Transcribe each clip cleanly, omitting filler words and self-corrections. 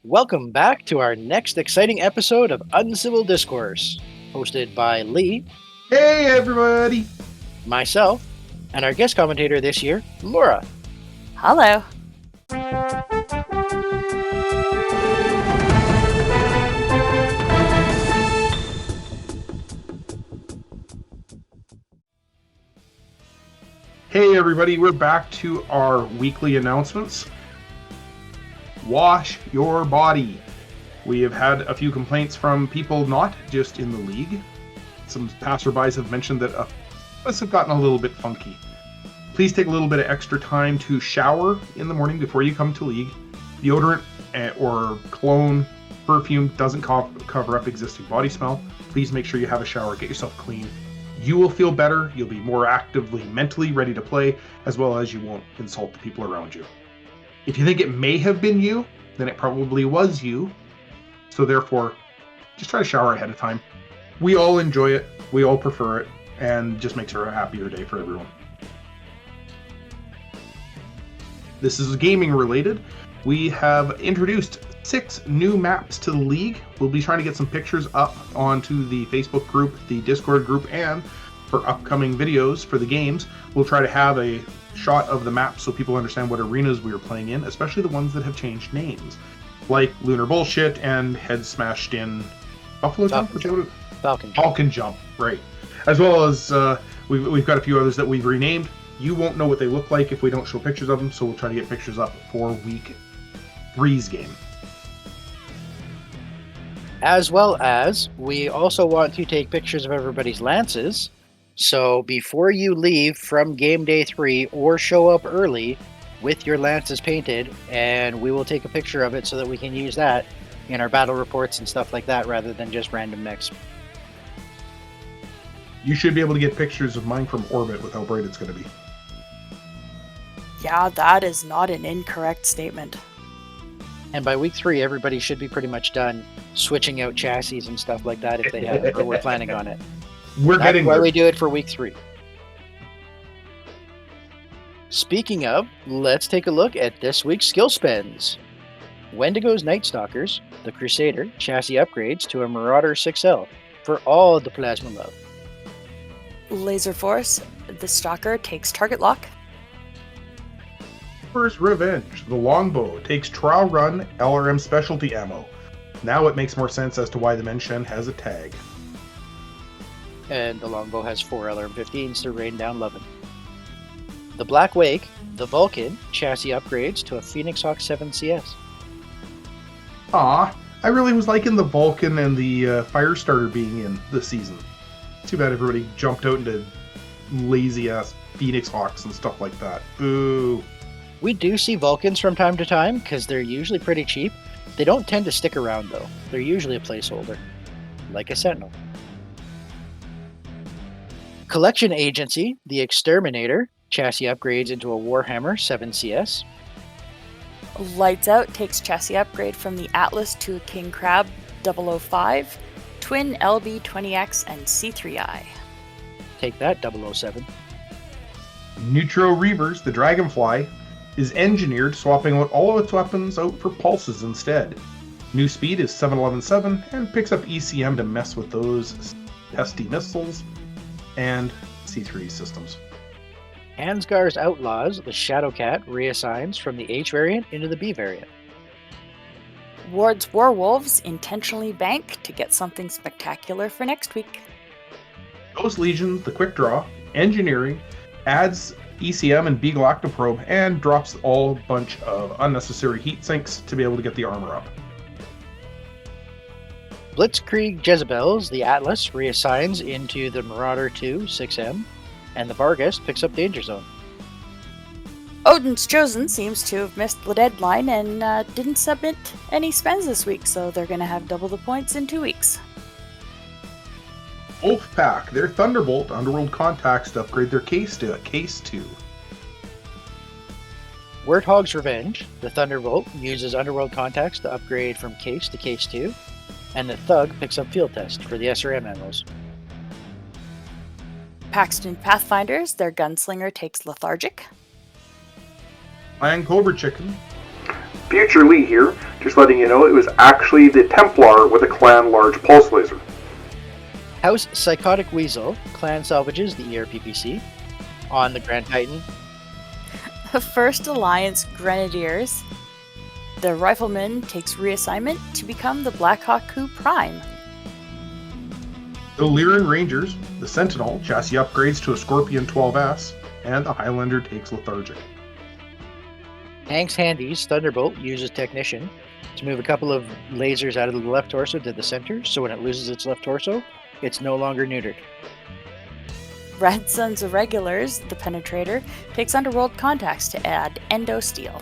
Welcome back to our next exciting episode of Uncivil Discourse, hosted by Lee, Hey everybody! myself, and our guest commentator this year, Laura. Hello. Hey everybody, we're back to our weekly announcements. Wash your body. We have had a few complaints from people not just in the league. Some passerbys have mentioned that us have gotten a little bit funky. Please take a little bit of extra time to shower in the morning before you come to league. Deodorant or cologne, perfume doesn't cover up existing body smell. Please make sure you have a shower, get yourself clean. You will feel better, you'll be more actively mentally ready to play, as well as you won't insult the people around you. If you think it may have been you, then it probably was you. So therefore, just try to shower ahead of time. We all enjoy it, we all prefer it, and just makes it a happier day for everyone. This is gaming related. We have introduced 6 new maps to the league. We'll be trying to get some pictures up onto the Facebook group, the Discord group, and for upcoming videos for the games, we'll try to have a shot of the map so people understand what arenas we are playing in, especially the ones that have changed names, like Lunar Bullshit and Head Smashed in Buffalo Jump? Falcon Jump, right. As well as we've got a few others that we've renamed. You won't know what they look like if we don't show pictures of them, so we'll try to get pictures up for week 3's game. As well as, we also want to take pictures of everybody's lances. So before you leave from game day 3 or show up early with your lances painted, and we will take a picture of it so that we can use that in our battle reports and stuff like that rather than just random mix. You should be able to get pictures of mine from orbit with how bright it's going to be. Yeah, that is not an incorrect statement. And by week 3, everybody should be pretty much done switching out chassis and stuff like that if they have, or we're planning on it. That's getting why there. We do it for week 3. Speaking of, let's take a look at this week's skill spends. Wendigo's Night Stalkers, the Crusader, chassis upgrades to a Marauder 6L for all the Plasma Love. Laser Force, the Stalker takes target lock. Reaper's Revenge, the Longbow takes Trial Run LRM specialty ammo. Now it makes more sense as to why the Menshen has a tag. And the Longbow has 4 LRM-15s to rain down lovin'. The Black Wake, the Vulcan, chassis upgrades to a Phoenix Hawk 7 CS. Aw, I really was liking the Vulcan and the Firestarter being in this season. Too bad everybody jumped out into lazy-ass Phoenix Hawks and stuff like that. Boo. We do see Vulcans from time to time, because they're usually pretty cheap. They don't tend to stick around, though. They're usually a placeholder, like a Sentinel. Collection Agency, the Exterminator, chassis upgrades into a Warhammer 7 CS. Lights Out takes chassis upgrade from the Atlas to a King Crab 005, Twin LB20X, and C3I. Take that, 007. Neutro Reavers, the Dragonfly, is engineered, swapping out all of its weapons out for pulses instead. New speed is 7117 and picks up ECM to mess with those pesky missiles and C3 systems. Ansgar's Outlaws, the Shadowcat, reassigns from the H variant into the B variant. Ward's Warwolves intentionally bank to get something spectacular for next week. Ghost Legion, the Quick Draw, engineering, adds ECM and Beagle Octoprobe and drops all bunch of unnecessary heat sinks to be able to get the armor up. Blitzkrieg Jezebels, the Atlas, reassigns into the Marauder 2 6M, and the Vargas picks up Danger Zone. Odin's Chosen seems to have missed the deadline and didn't submit any spends this week, so they're going to have double the points in 2 weeks. Wolfpack, their Thunderbolt Underworld contacts to upgrade their case to a Case 2. Werthog's Revenge, the Thunderbolt, uses Underworld contacts to upgrade from Case to Case 2, and the Thug picks up Field Test for the SRM ammos. Paxton Pathfinders, their Gunslinger takes Lethargic. Iron Cobra Chicken Future Lee here, just letting you know it was actually the Templar with a clan large pulse laser. House Psychotic Weasel, clan salvages the ERPPC. On the Grand Titan, First Alliance Grenadiers. The Rifleman takes reassignment to become the Black Hawk Coup Prime. The Lyran Rangers, the Sentinel, chassis upgrades to a Scorpion 12S, and the Highlander takes Lethargic. Hank's Handy's Thunderbolt uses Technician to move a couple of lasers out of the left torso to the center, so when it loses its left torso, it's no longer neutered. Red Sun's Irregulars, the Penetrator, takes Underworld Contacts to add Endo Steel.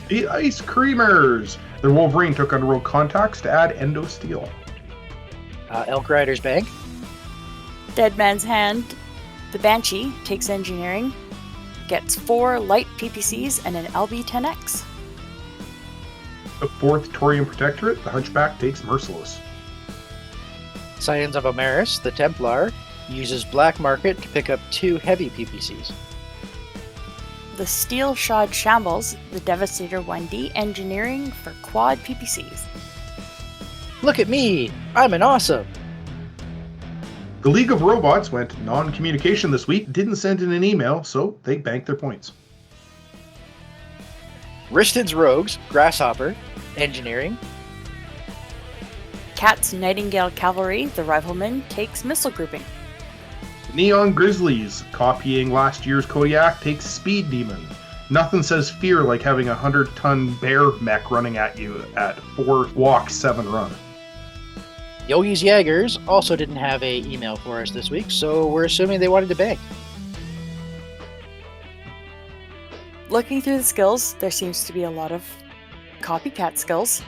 The Ice Creamers, the Wolverine took Underworld Contacts to add Endo Steel. Elk Rider's Bank, Dead Man's Hand, the Banshee takes Engineering, gets 4 light PPCs and an LB-10X. The 4th Torian Protectorate, the Hunchback takes Merciless. Scions of Omaris, the Templar, uses Black Market to pick up 2 heavy PPCs. The Steel Shod Shambles, the Devastator 1D Engineering for quad PPCs. Look at me! I'm an awesome! The League of Robots went non-communication this week, didn't send in an email, so they banked their points. Riston's Rogues, Grasshopper, Engineering. Cat's Nightingale Cavalry, the Rifleman, takes Missile Grouping. Neon Grizzlies, copying last year's Kodiak, takes Speed Demon. Nothing says fear like having a 100-ton bear mech running at you at 4 walk, 7 run. Yogi's Jaegers also didn't have a email for us this week, so we're assuming they wanted to bank. Looking through the skills, there seems to be a lot of copycat skills.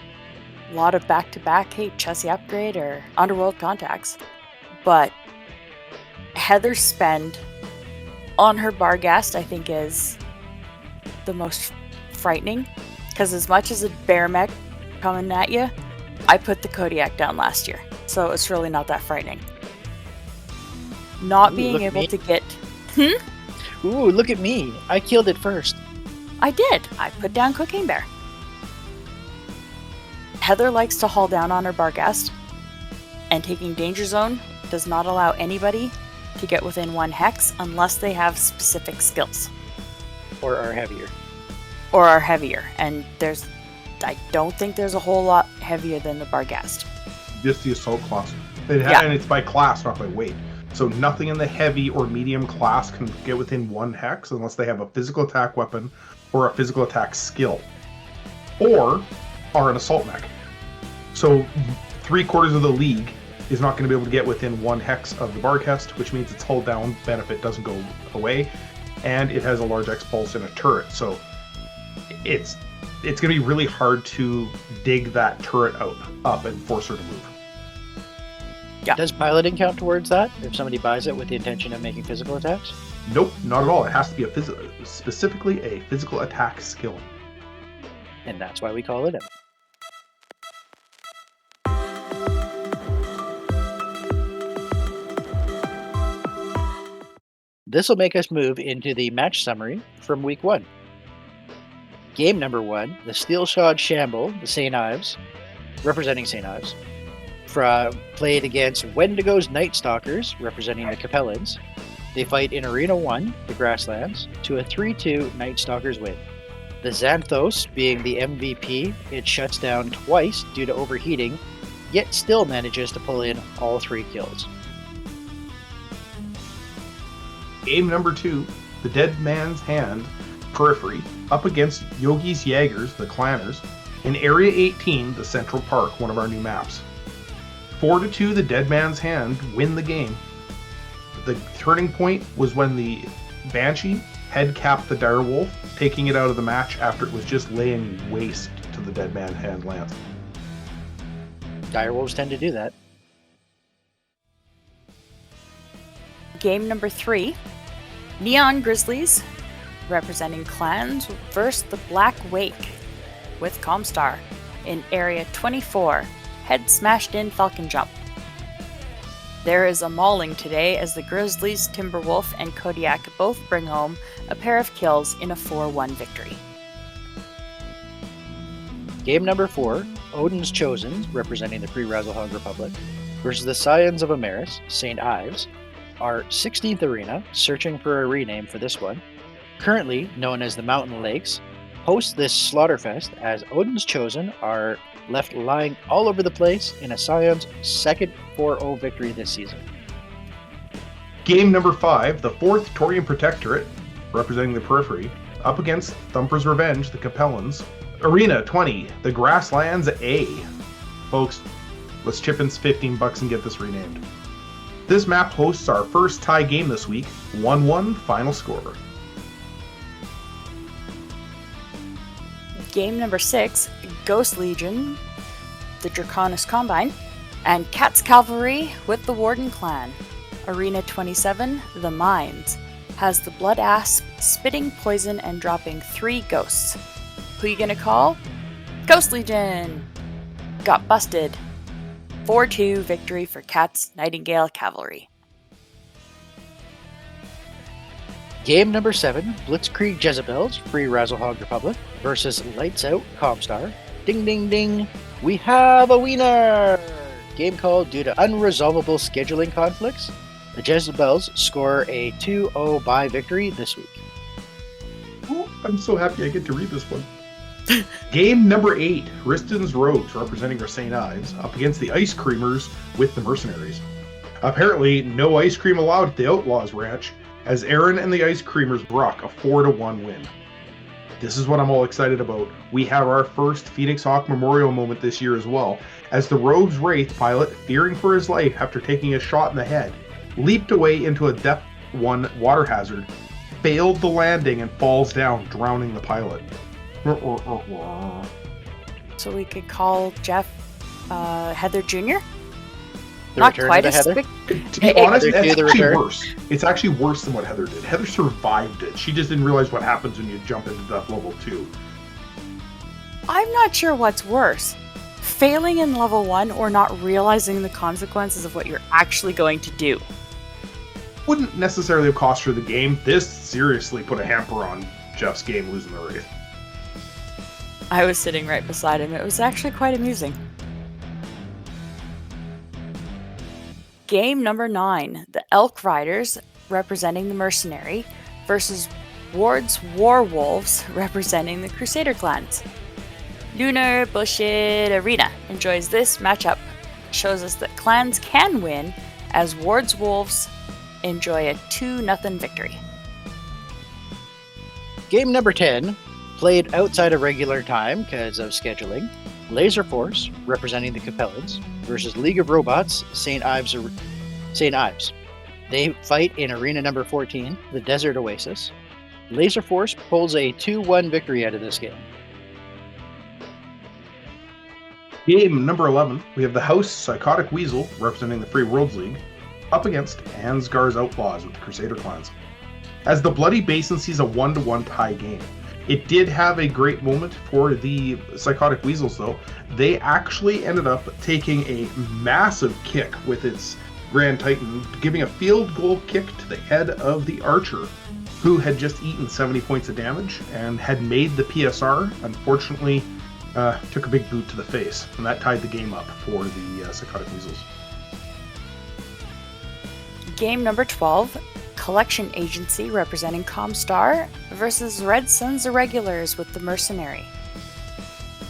A lot of back-to-back, hey, chassis upgrade or Underworld Contacts. But Heather's spend on her Barghast, I think, is the most frightening. Because as much as a bear mech coming at you, I put the Kodiak down last year. So it's really not that frightening. Not being able to get... Ooh, look at me. I killed it first. I did. I put down Cocaine Bear. Heather likes to haul down on her Barghast, and taking Danger Zone does not allow anybody to get within 1 hex unless they have specific skills. Or are heavier. And I don't think there's a whole lot heavier than the Barghast. Just the Assault class. And it's by class, not by weight. So nothing in the heavy or medium class can get within 1 hex unless they have a physical attack weapon or a physical attack skill. Or are an assault mech. So 3/4 of the league is not going to be able to get within 1 hex of the Barghast, which means its hull down benefit doesn't go away, and it has a large X-Pulse and a turret. So it's going to be really hard to dig that turret up and force her to move. Yeah. Does piloting count towards that if somebody buys it with the intention of making physical attacks? Nope, not at all. It has to be specifically a physical attack skill. And that's why we call it in. This will make us move into the match summary from week 1. Game number 1, the Steel Shod Shamble, the St. Ives, representing St. Ives, played against Wendigo's Night Stalkers, representing the Capellans. They fight in Arena 1, the Grasslands, to a 3-2 Night Stalkers win. The Xanthos, being the MVP, it shuts down twice due to overheating, yet still manages to pull in all 3 kills. Game number 2, the Dead Man's Hand, Periphery, up against Yogi's Jaegers, the Clanners, in Area 18, the Central Park, one of our new maps. 4-2, the Dead Man's Hand win the game. The turning point was when the Banshee head-capped the Direwolf, taking it out of the match after it was just laying waste to the Dead Man's Hand lance. Direwolves tend to do that. Game number 3, Neon Grizzlies, representing clans, versus the Black Wake with Comstar in Area 24, head smashed in Falcon Jump. There is a mauling today as the Grizzlies, Timberwolf, and Kodiak both bring home a pair of kills in a 4-1 victory. Game number 4, Odin's Chosen, representing the Free Razzlehog Republic, versus the Scions of Amaris, St. Ives, our 16th arena, searching for a rename for this one. Currently known as the Mountain Lakes, hosts this slaughterfest as Odin's Chosen are left lying all over the place in a Scion's second 4-0 victory this season. Game number 5, the 4th Torian Protectorate, representing the Periphery, up against Thumper's Revenge, the Capellans. Arena 20, the Grasslands A. Folks, let's chip in $15 and get this renamed. This map hosts our first tie game this week, 1-1 final score. Game number 6, Ghost Legion, the Draconis Combine, and Cat's Cavalry with the Warden Clan. Arena 27, the Mines, has the Blood Asp spitting poison and dropping 3 ghosts. Who you gonna call? Ghost Legion! Got busted. 4-2 victory for Cat's Nightingale Cavalry. Game number 7, Blitzkrieg Jezebels, Free Razzlehog Republic, versus Lights Out Comstar. Ding ding ding, we have a winner! Game called due to unresolvable scheduling conflicts. The Jezebels score a 2-0 bye victory this week. Oh, I'm so happy I get to read this one. Game number 8, Riston's Rogues, representing our St. Ives, up against the Ice Creamers with the Mercenaries. Apparently, no ice cream allowed at the Outlaws Ranch, as Aaron and the Ice Creamers rock a 4-1 win. This is what I'm all excited about. We have our first Phoenix Hawk Memorial moment this year as well, as the Rogues Wraith pilot, fearing for his life after taking a shot in the head, leaped away into a depth 1 water hazard, failed the landing, and falls down, drowning the pilot. So we could call Jeff Heather Jr.? The Not return quite of as the Heather? big. To be honest, Heather it's do the actually return? worse. It's actually worse than what Heather did. Heather survived it. She just didn't realize what happens when you jump into Death Level 2. I'm not sure what's worse. Failing in level 1 or not realizing the consequences of what you're actually going to do. Wouldn't necessarily have cost her the game. This seriously put a hamper on Jeff's game losing the Wraith. I was sitting right beside him. It was actually quite amusing. Game number 9, the Elk Riders, representing the Mercenary, versus Ward's Warwolves, representing the Crusader clans. Lunar Bullshit Arena enjoys this matchup. Shows us that clans can win, as Ward's Wolves enjoy a 2-0 victory. Game number 10, played outside of regular time because of scheduling. Laser Force, representing the Capellans, versus League of Robots, St. Ives. They fight in arena number 14, the Desert Oasis. Laser Force pulls a 2-1 victory out of this game. Game number 11, we have the House Psychotic Weasel, representing the Free Worlds League, up against Ansgar's Outlaws with the Crusader clans. As the Bloody Basin sees a 1-1 tie game. It did have a great moment for the Psychotic Weasels, though. They actually ended up taking a massive kick with its Grand Titan, giving a field goal kick to the head of the Archer, who had just eaten 70 points of damage and had made the PSR. Unfortunately, took a big boot to the face, and that tied the game up for the Psychotic Weasels. Game number 12, Collection Agency, representing Comstar, versus Red Sun's Irregulars with the Mercenary.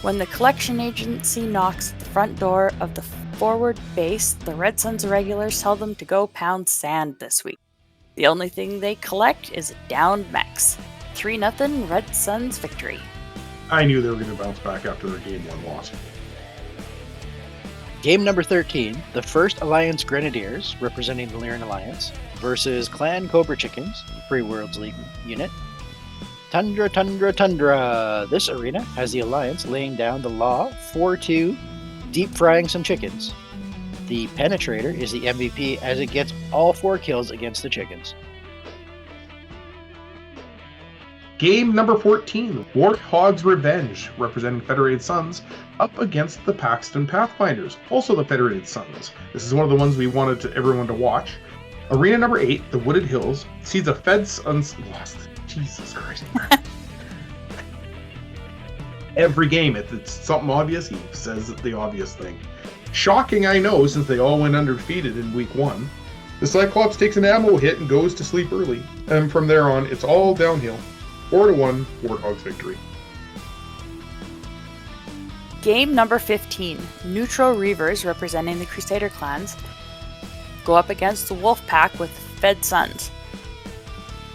When the Collection Agency knocks at the front door of the forward base, the Red Sun's Irregulars tell them to go pound sand this week. The only thing they collect is a downed mechs. 3-0 Red Sun's victory. I knew they were going to bounce back after their Game 1 loss. Game number 13, the First Alliance Grenadiers, representing the Lyran Alliance, versus Clan Cobra Chickens, Free Worlds League unit. Tundra, Tundra, Tundra! This arena has the Alliance laying down the law 4-2, deep frying some chickens. The Penetrator is the MVP as it gets all 4 kills against the chickens. Game number 14, Warthog's Revenge, representing Federated Sons, up against the Paxton Pathfinders, also the Federated Sons. This is one of the ones we wanted everyone to watch. Arena number 8, the Wooded Hills, sees a Fed Sons lost. Jesus Christ. every game. If it's something obvious, he says the obvious thing. Shocking, I know, since they all went undefeated in week 1. The Cyclops takes an ammo hit and goes to sleep early. And from there on, it's all downhill. 4-1, Warthogs victory. Game number 15. Neutral Reavers, representing the Crusader clans, go up against the Wolf Pack with Fed Sons.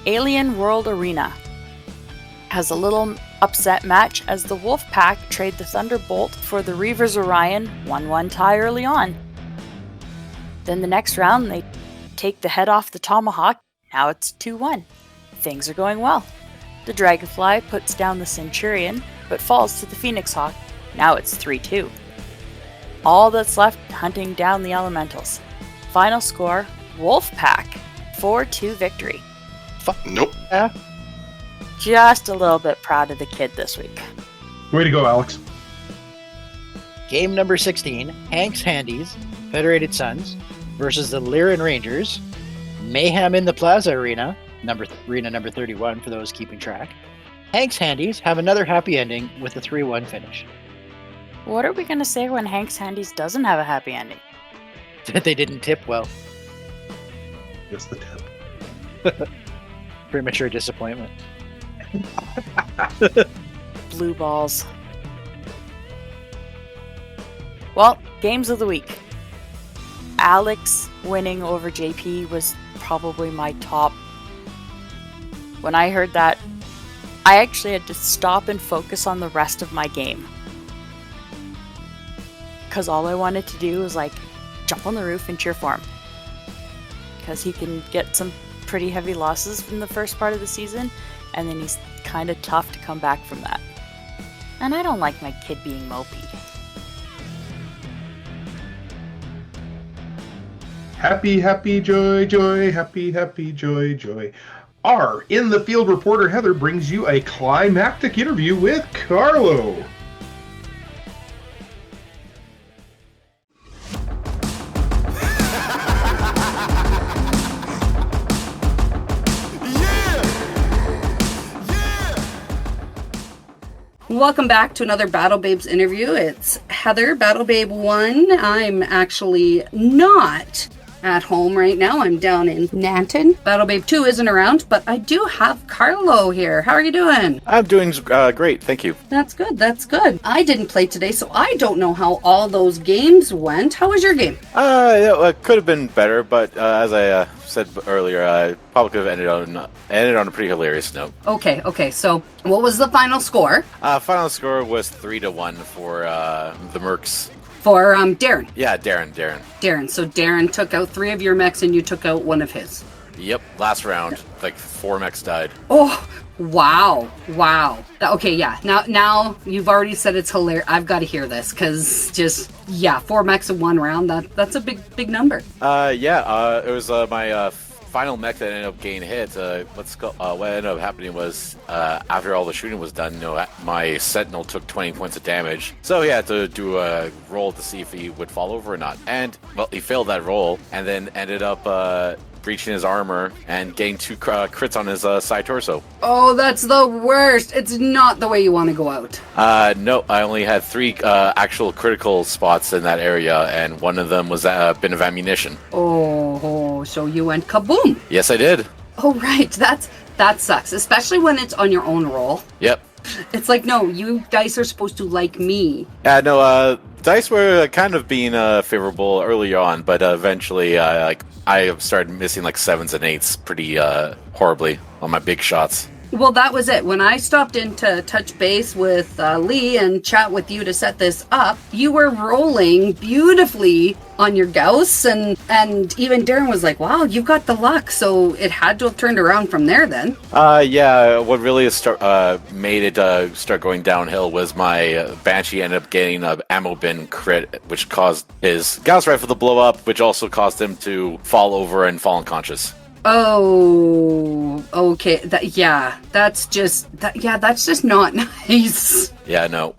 Alien World Arena has a little upset match as the Wolf Pack trade the Thunderbolt for the Reavers Orion 1-1 tie early on. Then the next round they take the head off the Tomahawk, now it's 2-1. Things are going well. The Dragonfly puts down the Centurion, but falls to the Phoenix Hawk, now it's 3-2. All that's left hunting down the Elementals. Final score, Wolf Pack, 4-2 victory. Nope. Yeah. Just a little bit proud of the kid this week. Way to go, Alex. Game number 16, Hank's Handies, Federated Sons, versus the Lyran Rangers. Mayhem in the Plaza Arena, arena number 31 for those keeping track. Hank's Handies have another happy ending with a 3-1 finish. What are we going to say when Hank's Handies doesn't have a happy ending? That they didn't tip well. Just the tip. Premature disappointment. Blue balls. Well, games of the week. Alex winning over JP was probably my top. When I heard that, I actually had to stop and focus on the rest of my game. Because all I wanted to do was jump on the roof and cheer for him. Because he can get some pretty heavy losses in the first part of the season, and then he's kind of tough to come back from that. And I don't like my kid being mopey. Happy, happy, joy, joy, happy, happy, joy, joy. Our In the Field reporter Heather brings you a climactic interview with Karlo. Welcome back to another Battle Babes interview. It's Heather BB1. I'm actually not at home right now. I'm down in Nanton. Battle Babe 2 isn't around, but I do have Karlo here. How are you doing? I'm doing great, thank you. That's good, that's good. I didn't play today, so I don't know how all those games went. How was your game? It could have been better, but as I said earlier, I probably could have ended on a pretty hilarious note. Okay, so what was the final score? Final score was 3-1 for the Mercs. For Darren. Yeah, Darren. Darren. So Darren took out 3 of your mechs and you took out 1 of his. Yep, last round, 4 mechs died. Oh, wow. Okay, yeah. Now you've already said it's hilarious. I've got to hear this because 4 mechs in 1 round. That's a big number. It was my final mech that ended up getting hit. What ended up happening was after all the shooting was done, my Sentinel took 20 points of damage. So he had to do a roll to see if he would fall over or not. And, well, he failed that roll and then ended up breaching his armor and getting 2 crits on his side torso. Oh, that's the worst. It's not the way you want to go out. No, I only had 3 actual critical spots in that area, and one of them was a bin of ammunition. Oh, so you went kaboom. Yes, I did. Oh, right. That sucks, especially when it's on your own roll. Yep. It's no, you dice are supposed to like me. Yeah, no, dice were kind of being favorable early on, but eventually I started missing 7s and 8s pretty horribly on my big shots. Well, that was it. When I stopped in to touch base with Lee and chat with you to set this up, you were rolling beautifully on your Gauss, and even Darren was like, wow, you've got the luck. So it had to have turned around from there then. Yeah, what really made it start going downhill was my Banshee ended up getting an ammo bin crit, which caused his Gauss rifle to blow up, which also caused him to fall over and fall unconscious. Oh, okay. That's just not nice. Yeah, no.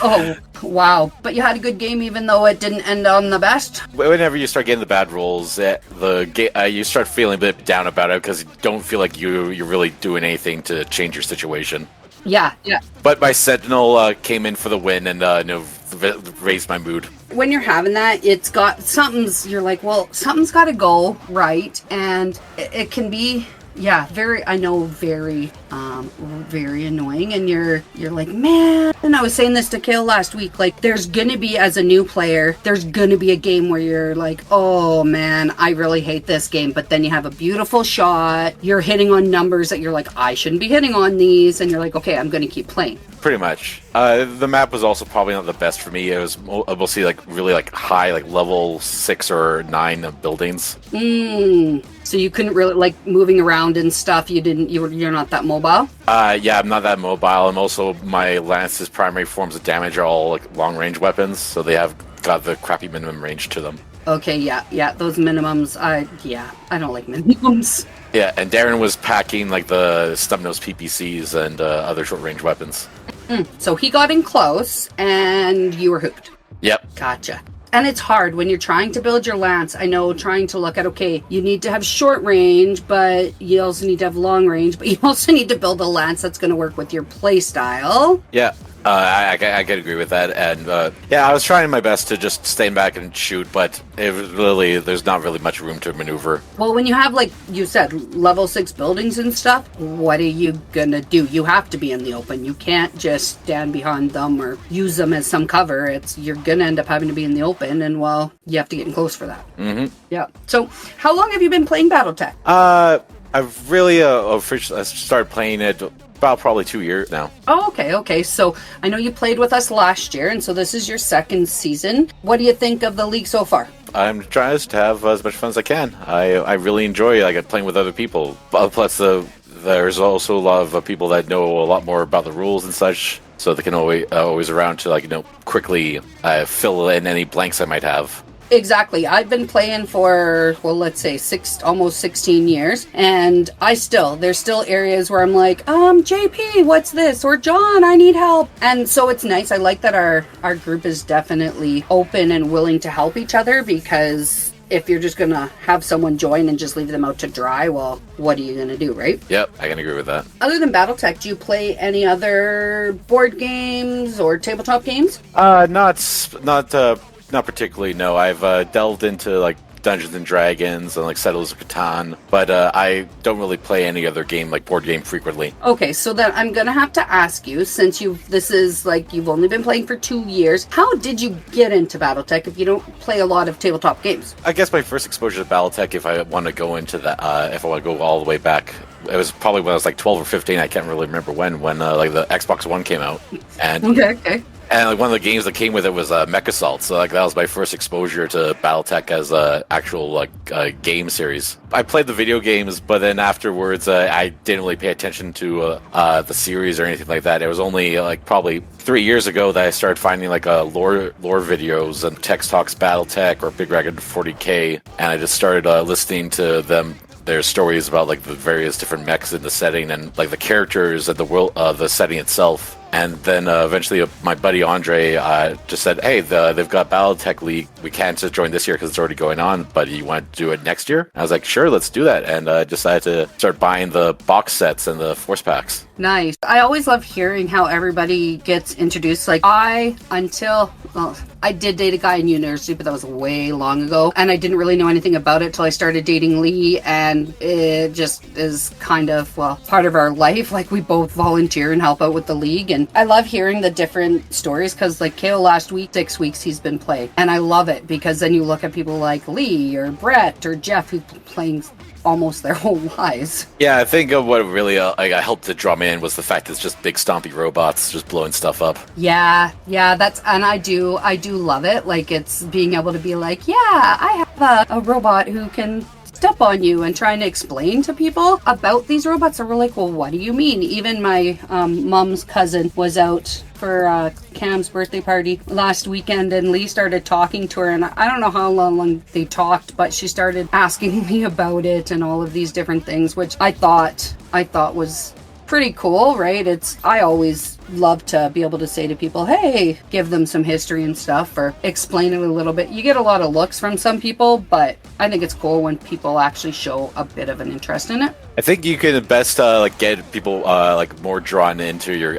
Oh, wow. But you had a good game even though it didn't end on the best? Whenever you start getting the bad rolls, you start feeling a bit down about it because you don't feel like you're really doing anything to change your situation. Yeah. But my Sentinel came in for the win and raised my mood. When you're having that, it's got you're like, well, something's got to go right, and it can be, very annoying, and you're like, man. And I was saying this to Kale last week, like, there's gonna be, as a new player, there's gonna be a game where you're like, oh man, I really hate this game, but then you have a beautiful shot, you're hitting on numbers that you're like, I shouldn't be hitting on these, and you're like, okay, I'm gonna keep playing. Pretty much. The map was also probably not the best for me. It was mostly like really like high, like level 6 or 9 of buildings. So you couldn't really, like, moving around and stuff. You're not that mobile. Yeah, I'm not that mobile. And also my Lance's primary forms of damage are all like long range weapons, so they have got the crappy minimum range to them. Okay, yeah, those minimums. I don't like minimums. Yeah, and Darren was packing like the stub-nose PPCs and other short-range weapons. So he got in close, and you were hooked. Yep. Gotcha. And it's hard when you're trying to build your lance. I know, trying to look at, okay, you need to have short range, but you also need to have long range, but you also need to build a lance that's going to work with your play style. Yeah. I can agree with that, and I was trying my best to just stand back and shoot, but there's not really much room to maneuver. Well, when you have, like you said, level 6 buildings and stuff, what are you gonna do? You have to be in the open. You can't just stand behind them or use them as some cover. You're gonna end up having to be in the open, and well, you have to get in close for that. Mm-hmm. Yeah. So, how long have you been playing Battletech? I've really officially started playing it about probably 2 years now. Oh, okay. So I know you played with us last year, and so this is your second season. What do you think of the league so far? I'm trying to have as much fun as I can. I really enjoy playing with other people. Plus, there's also a lot of people that know a lot more about the rules and such, so they can always around to quickly fill in any blanks I might have. Exactly. I've been playing for, well, let's say almost 16 years, and there's still areas where I'm like, JP, what's this? Or John, I need help. And so it's nice. I like that our group is definitely open and willing to help each other, because if you're just going to have someone join and just leave them out to dry, well, what are you going to do, right? Yep, I can agree with that. Other than Battletech, do you play any other board games or tabletop games? Not particularly, no. I've delved into Dungeons and Dragons and Settlers of Catan, but I don't really play any other game board game frequently. Okay, so then I'm gonna have to ask you, since you've only been playing for 2 years, how did you get into Battletech if you don't play a lot of tabletop games? I guess my first exposure to Battletech, if I want to go into that, if I want to go all the way back, it was probably when I was 12 or 15. I can't really remember when the Xbox One came out, and okay. And one of the games that came with it was Mech Assault, so that was my first exposure to Battletech as a actual game series. I played the video games, but then afterwards I didn't really pay attention to the series or anything like that. It was only probably 3 years ago that I started finding lore videos and Tex Talks Battletech or Big Dragon 40K, and I just started listening to their stories about the various different mechs in the setting and the characters and the world, the setting itself. And then eventually my buddy Andre just said, hey, they've got Battletech League. We can't just join this year because it's already going on, but you want to do it next year? I was like, sure, let's do that. And I decided to start buying the box sets and the force packs. Nice. I always love hearing how everybody gets introduced. I did date a guy in university, but that was way long ago. And I didn't really know anything about it till I started dating Lee. And it just is kind of, part of our life. We both volunteer and help out with the league. And I love hearing the different stories because Kale last week, 6 weeks he's been playing. And I love it because then you look at people like Lee or Brett or Jeff who've been playing almost their whole lives. Yeah, I think what really helped to draw me in was the fact it's just big stompy robots just blowing stuff up. Yeah, and I do love it. It's being able to be I have a robot who can step on you, and trying to explain to people about these robots. And we're like, well, what do you mean? Even my mom's cousin was out for Cam's birthday party last weekend, and Lee started talking to her, and I don't know how long they talked, but she started asking me about it and all of these different things, which I thought was pretty cool, right? I always love to be able to say to people, hey, give them some history and stuff, or explain it a little bit. You get a lot of looks from some people, but I think it's cool when people actually show a bit of an interest in it. I think you can best get people more drawn into your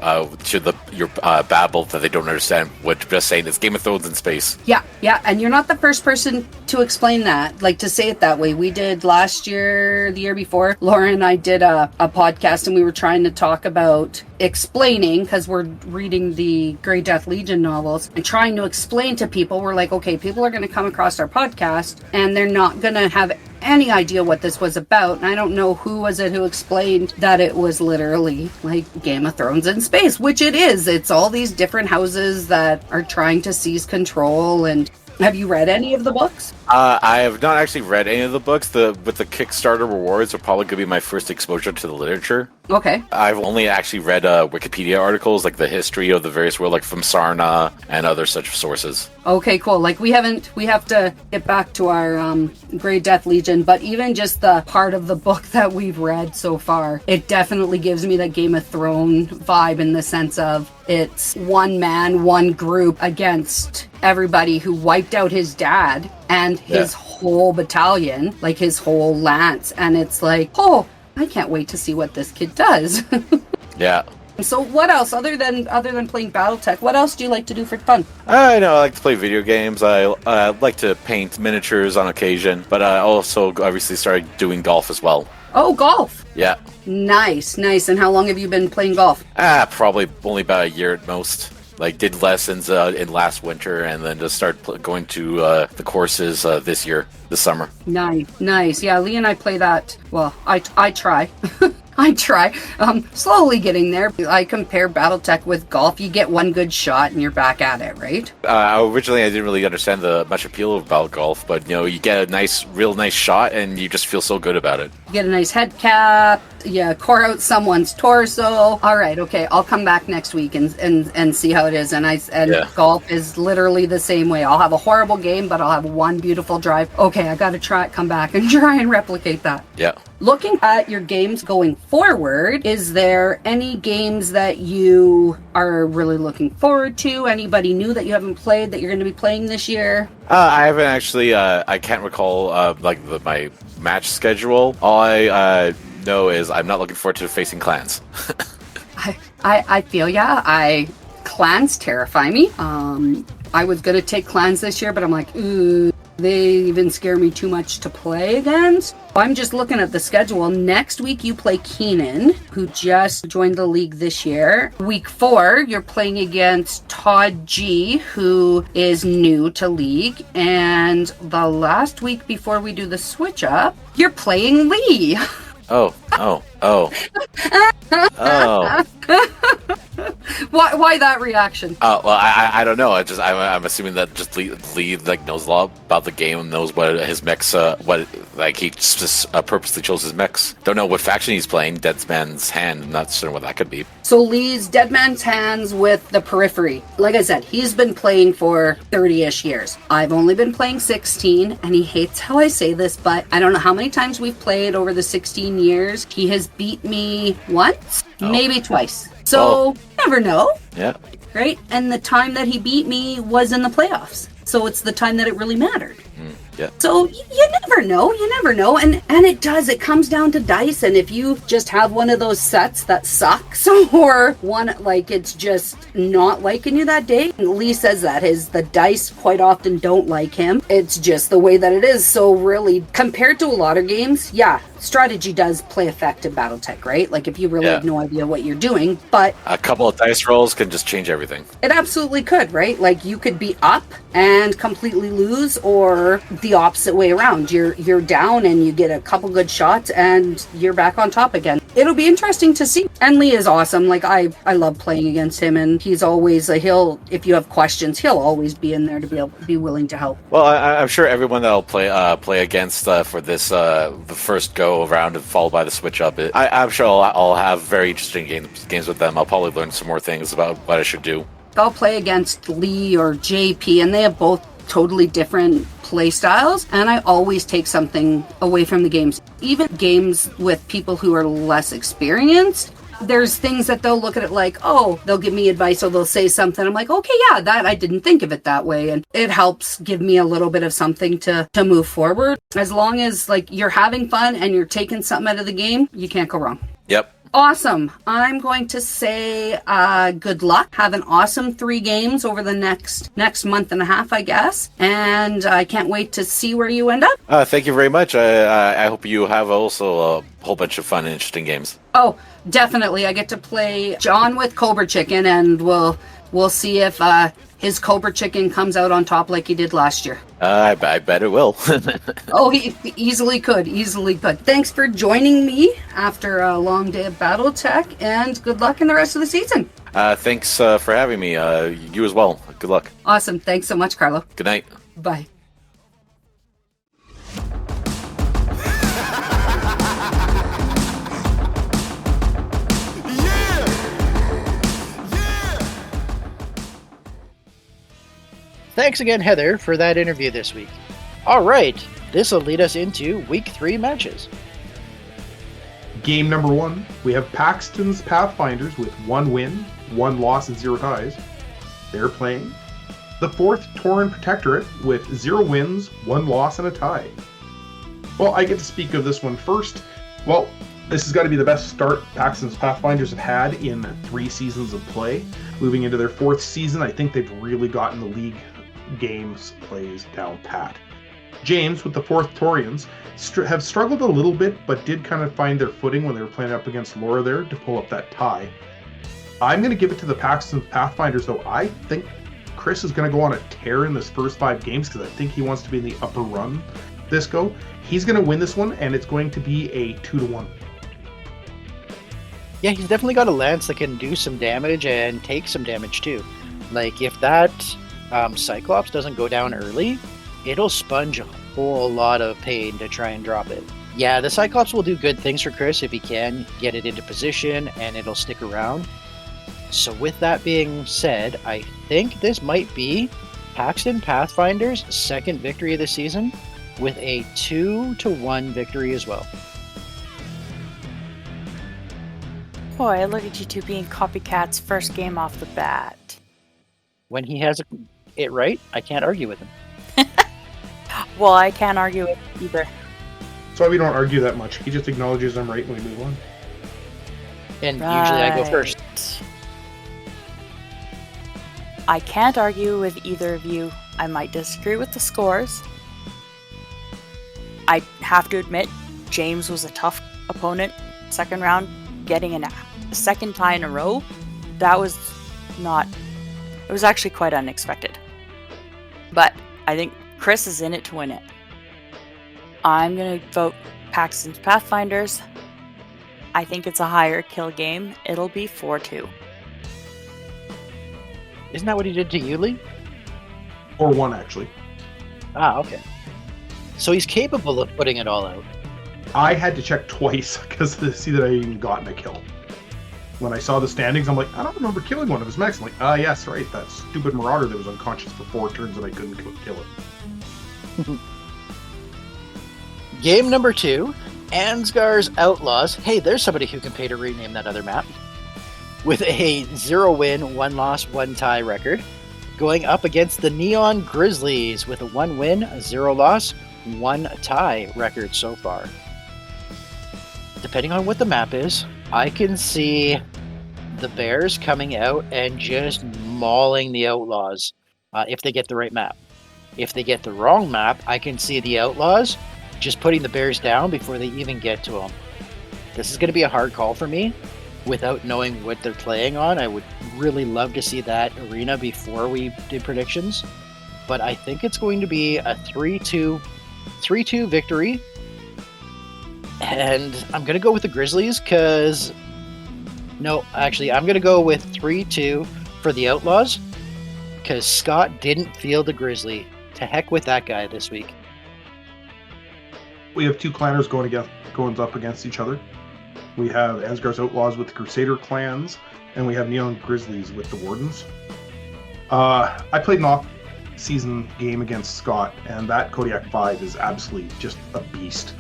babble that they don't understand what you're just saying. It's Game of Thrones in space. Yeah, and you're not the first person to explain that, like to say it that way. We did last year, the year before, Laura and I did a podcast, and we were trying to talk about explaining, because we're reading the Grey Death Legion novels, and trying to explain to people, we're like, okay, people are going to come across our podcast, and they're not going to have any idea what this was about. And I don't know who was it who explained that it was literally like Game of Thrones in space, which it is. It's all these different houses that are trying to seize control. And have you read any of the books? I have not actually read any of the books. With the Kickstarter rewards are probably going to be my first exposure to the literature. Okay. I've only actually read Wikipedia articles, like the history of the various world, like from Sarna and other such sources. Okay, cool. Like we have to get back to our Grey Death Legion, but even just the part of the book that we've read so far, it definitely gives me that Game of Thrones vibe, in the sense of it's one man, one group against everybody who wiped out his dad and his whole battalion, like his whole lance. And it's like, oh, I can't wait to see what this kid does. Yeah. So what else, other than playing Battletech, what else do you like to do for fun? I like to play video games. I like to paint miniatures on occasion, but I also obviously started doing golf as well. Oh, golf. Yeah. Nice. And how long have you been playing golf? Probably only about a year at most. Like, did lessons in last winter, and then just started going to the courses this summer. Nice. Yeah, Lee and I play that. Well, I try. I try. Slowly getting there. I compare Battletech with golf. You get one good shot and you're back at it, right? Originally, I didn't really understand the much appeal about golf, but you get a real nice shot, and you just feel so good about it. You get a nice head cap. You core out someone's torso. All right, okay. I'll come back next week and see how it is. And golf is literally the same way. I'll have a horrible game, but I'll have one beautiful drive. Okay, I got to come back and try and replicate that. Yeah. Looking at your games going forward, is there any games that you are really looking forward to? Anybody new that you haven't played that you're going to be playing this year? I haven't actually. I can't recall my match schedule. All I know is I'm not looking forward to facing clans. I feel clans terrify me. I was going to take clans this year, but I'm like, ooh. They even scare me too much to play against. I'm just looking at the schedule. Next week you play Keenan, who just joined the league this year. Week 4, you're playing against Todd G, who is new to league. And the last week before we do the switch up, you're playing Lee. Oh. Why that reaction? Well, I don't know. I'm assuming that just Lee knows a lot about the game and knows what his mix. He just purposely chose his mix. Don't know what faction he's playing. Dead Man's Hand. I'm not sure what that could be. So Lee's Dead Man's Hands with the Periphery. Like I said, he's been playing for 30-ish years. I've only been playing 16, and he hates how I say this, but I don't know how many times we've played over the 16 years. He has beat me once, maybe twice. So, never know. Yeah. Right? And the time that he beat me was in the playoffs. So it's the time that it really mattered. Yeah. So you never know. And it does. It comes down to dice. And if you just have one of those sets that sucks, or one like it's just not liking you that day, and Lee says that the dice quite often don't like him. It's just the way that it is. So really, compared to a lot of games, strategy does play effect in Battletech, right? Like if you really have no idea what you're doing, but a couple of dice rolls can just change everything. It absolutely could, right? Like you could be up and completely lose, or the opposite way around. You're down and you get a couple good shots and you're back on top again. It'll be interesting to see. And Lee is awesome. Like I love playing against him, and he's always if you have questions, he'll always be in there to be willing to help. Well, I'm sure everyone that'll play against for this the first go around and followed by the switch up, I'm sure I'll have very interesting games with them. I'll probably learn some more things about what I should do. I'll play against Lee or JP, and they have both totally different play styles, and I always take something away from the games. Even games with people who are less experienced, there's things that they'll look at it like, oh, they'll give me advice or they'll say something. I'm like, okay, yeah, that I didn't think of it that way. And it helps give me a little bit of something to move forward. As long as like you're having fun and you're taking something out of the game, you can't go wrong. Yep. Awesome. I'm going to say good luck. Have an awesome 3 games over the next month and a half, I guess. And I can't wait to see where you end up. Thank you very much. I hope you have also a whole bunch of fun and interesting games. Oh, definitely. I get to play John with Cobra Chicken, and we'll see if his Cobra Chicken comes out on top like he did last year. I bet it will. Oh, he easily could. Thanks for joining me after a long day of Battletech, and good luck in the rest of the season. Thanks for having me. You as well. Good luck. Awesome. Thanks so much, Karlo. Good night. Bye. Thanks again, Heather, for that interview this week. All right, this will lead us into Week 3 matches. Game number 1, we have Paxton's Pathfinders with 1 win, 1 loss, and 0 ties. They're playing the 4th Tauren Protectorate with 0 wins, 1 loss, and a tie. Well, I get to speak of this one first. Well, this has got to be the best start Paxton's Pathfinders have had in 3 seasons of play. Moving into their 4th season, I think they've really gotten the league games plays down pat. James with the 4th Taurians have struggled a little bit, but did kind of find their footing when they were playing up against Laura there to pull up that tie. I'm going to give it to the Paxton's Pathfinders, though. I think Chris is going to go on a tear in this first 5 games because I think he wants to be in the upper run this go. He's going to win this one, and it's going to be a 2-1. Yeah, he's definitely got a lance that can do some damage and take some damage too. Like, if that Cyclops doesn't go down early, it'll sponge a whole lot of pain to try and drop it. Yeah, the Cyclops will do good things for Chris if he can get it into position, and it'll stick around. So with that being said, I think this might be Paxton Pathfinder's 2nd victory of the season, with a 2-1 victory as well. Boy, look at you two being copycats first game off the bat. When he has it right, I can't argue with him. Well, I can't argue with either. That's why we don't argue that much. He just acknowledges I'm right and we move on. And usually I go first. I can't argue with either of you. I might disagree with the scores. I have to admit, James was a tough opponent. 2nd round, getting a 2nd tie in a row, that was not... It was actually quite unexpected. But I think Chris is in it to win it. I'm going to vote Paxton's Pathfinders. I think it's a higher kill game. It'll be 4-2. Isn't that what he did to Yuli? Or 1, actually. Ah, okay. So he's capable of putting it all out. I had to check twice because to see that I even gotten a kill. When I saw the standings, I'm like, I don't remember killing one of his mechs. I'm like, yes, right, that stupid Marauder that was unconscious for 4 turns and I couldn't kill it. Game number 2, Ansgar's Outlaws. Hey, there's somebody who can pay to rename that other map. With a 0 win, 1 loss, 1 tie record. Going up against the Neon Grizzlies with a 1 win, 0 loss, 1 tie record so far. Depending on what the map is, I can see the Bears coming out and just mauling the Outlaws if they get the right map. If they get the wrong map, I can see the Outlaws just putting the Bears down before they even get to them. This is going to be a hard call for me without knowing what they're playing on. I would really love to see that arena before we did predictions, but I think it's going to be a 3-2 victory. And I'm going to go with the Grizzlies because... No, actually, I'm going to go with 3-2 for the Outlaws because Scott didn't feel the Grizzly. To heck with that guy this week. We have 2 clanners going up against each other. We have Ansgar's Outlaws with the Crusader clans, and we have Neon Grizzlies with the Wardens. I played an off-season game against Scott, and that Kodiak 5 is absolutely just a beast.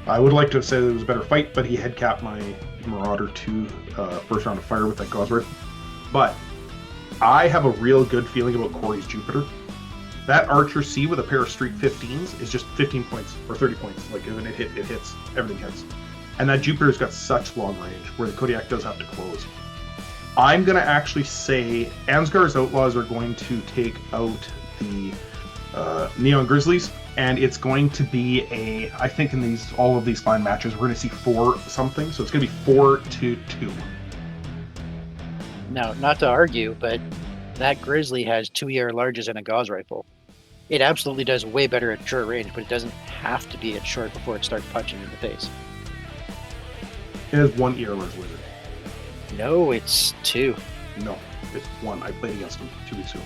I would like to have said it was a better fight, but he head capped my Marauder 2 first round of fire with that Gauss rifle. But I have a real good feeling about Corey's Jupiter. That Archer C with a pair of Streak 15s is just 15 points or 30 points. Like when it hits, everything hits. And that Jupiter's got such long range where the Kodiak does have to close. I'm going to actually say Ansgar's Outlaws are going to take out the Neon Grizzlies, and it's going to be I think in all of these fine matches, we're going to see 4 something, so it's going to be 4-2. Now, not to argue, but that Grizzly has 2 larges and a Gauss rifle. It absolutely does way better at short range, but it doesn't have to be at short before it starts punching in the face. It has 1 large laser. No, it's 2. No, it's 1. I played against him 2 weeks ago.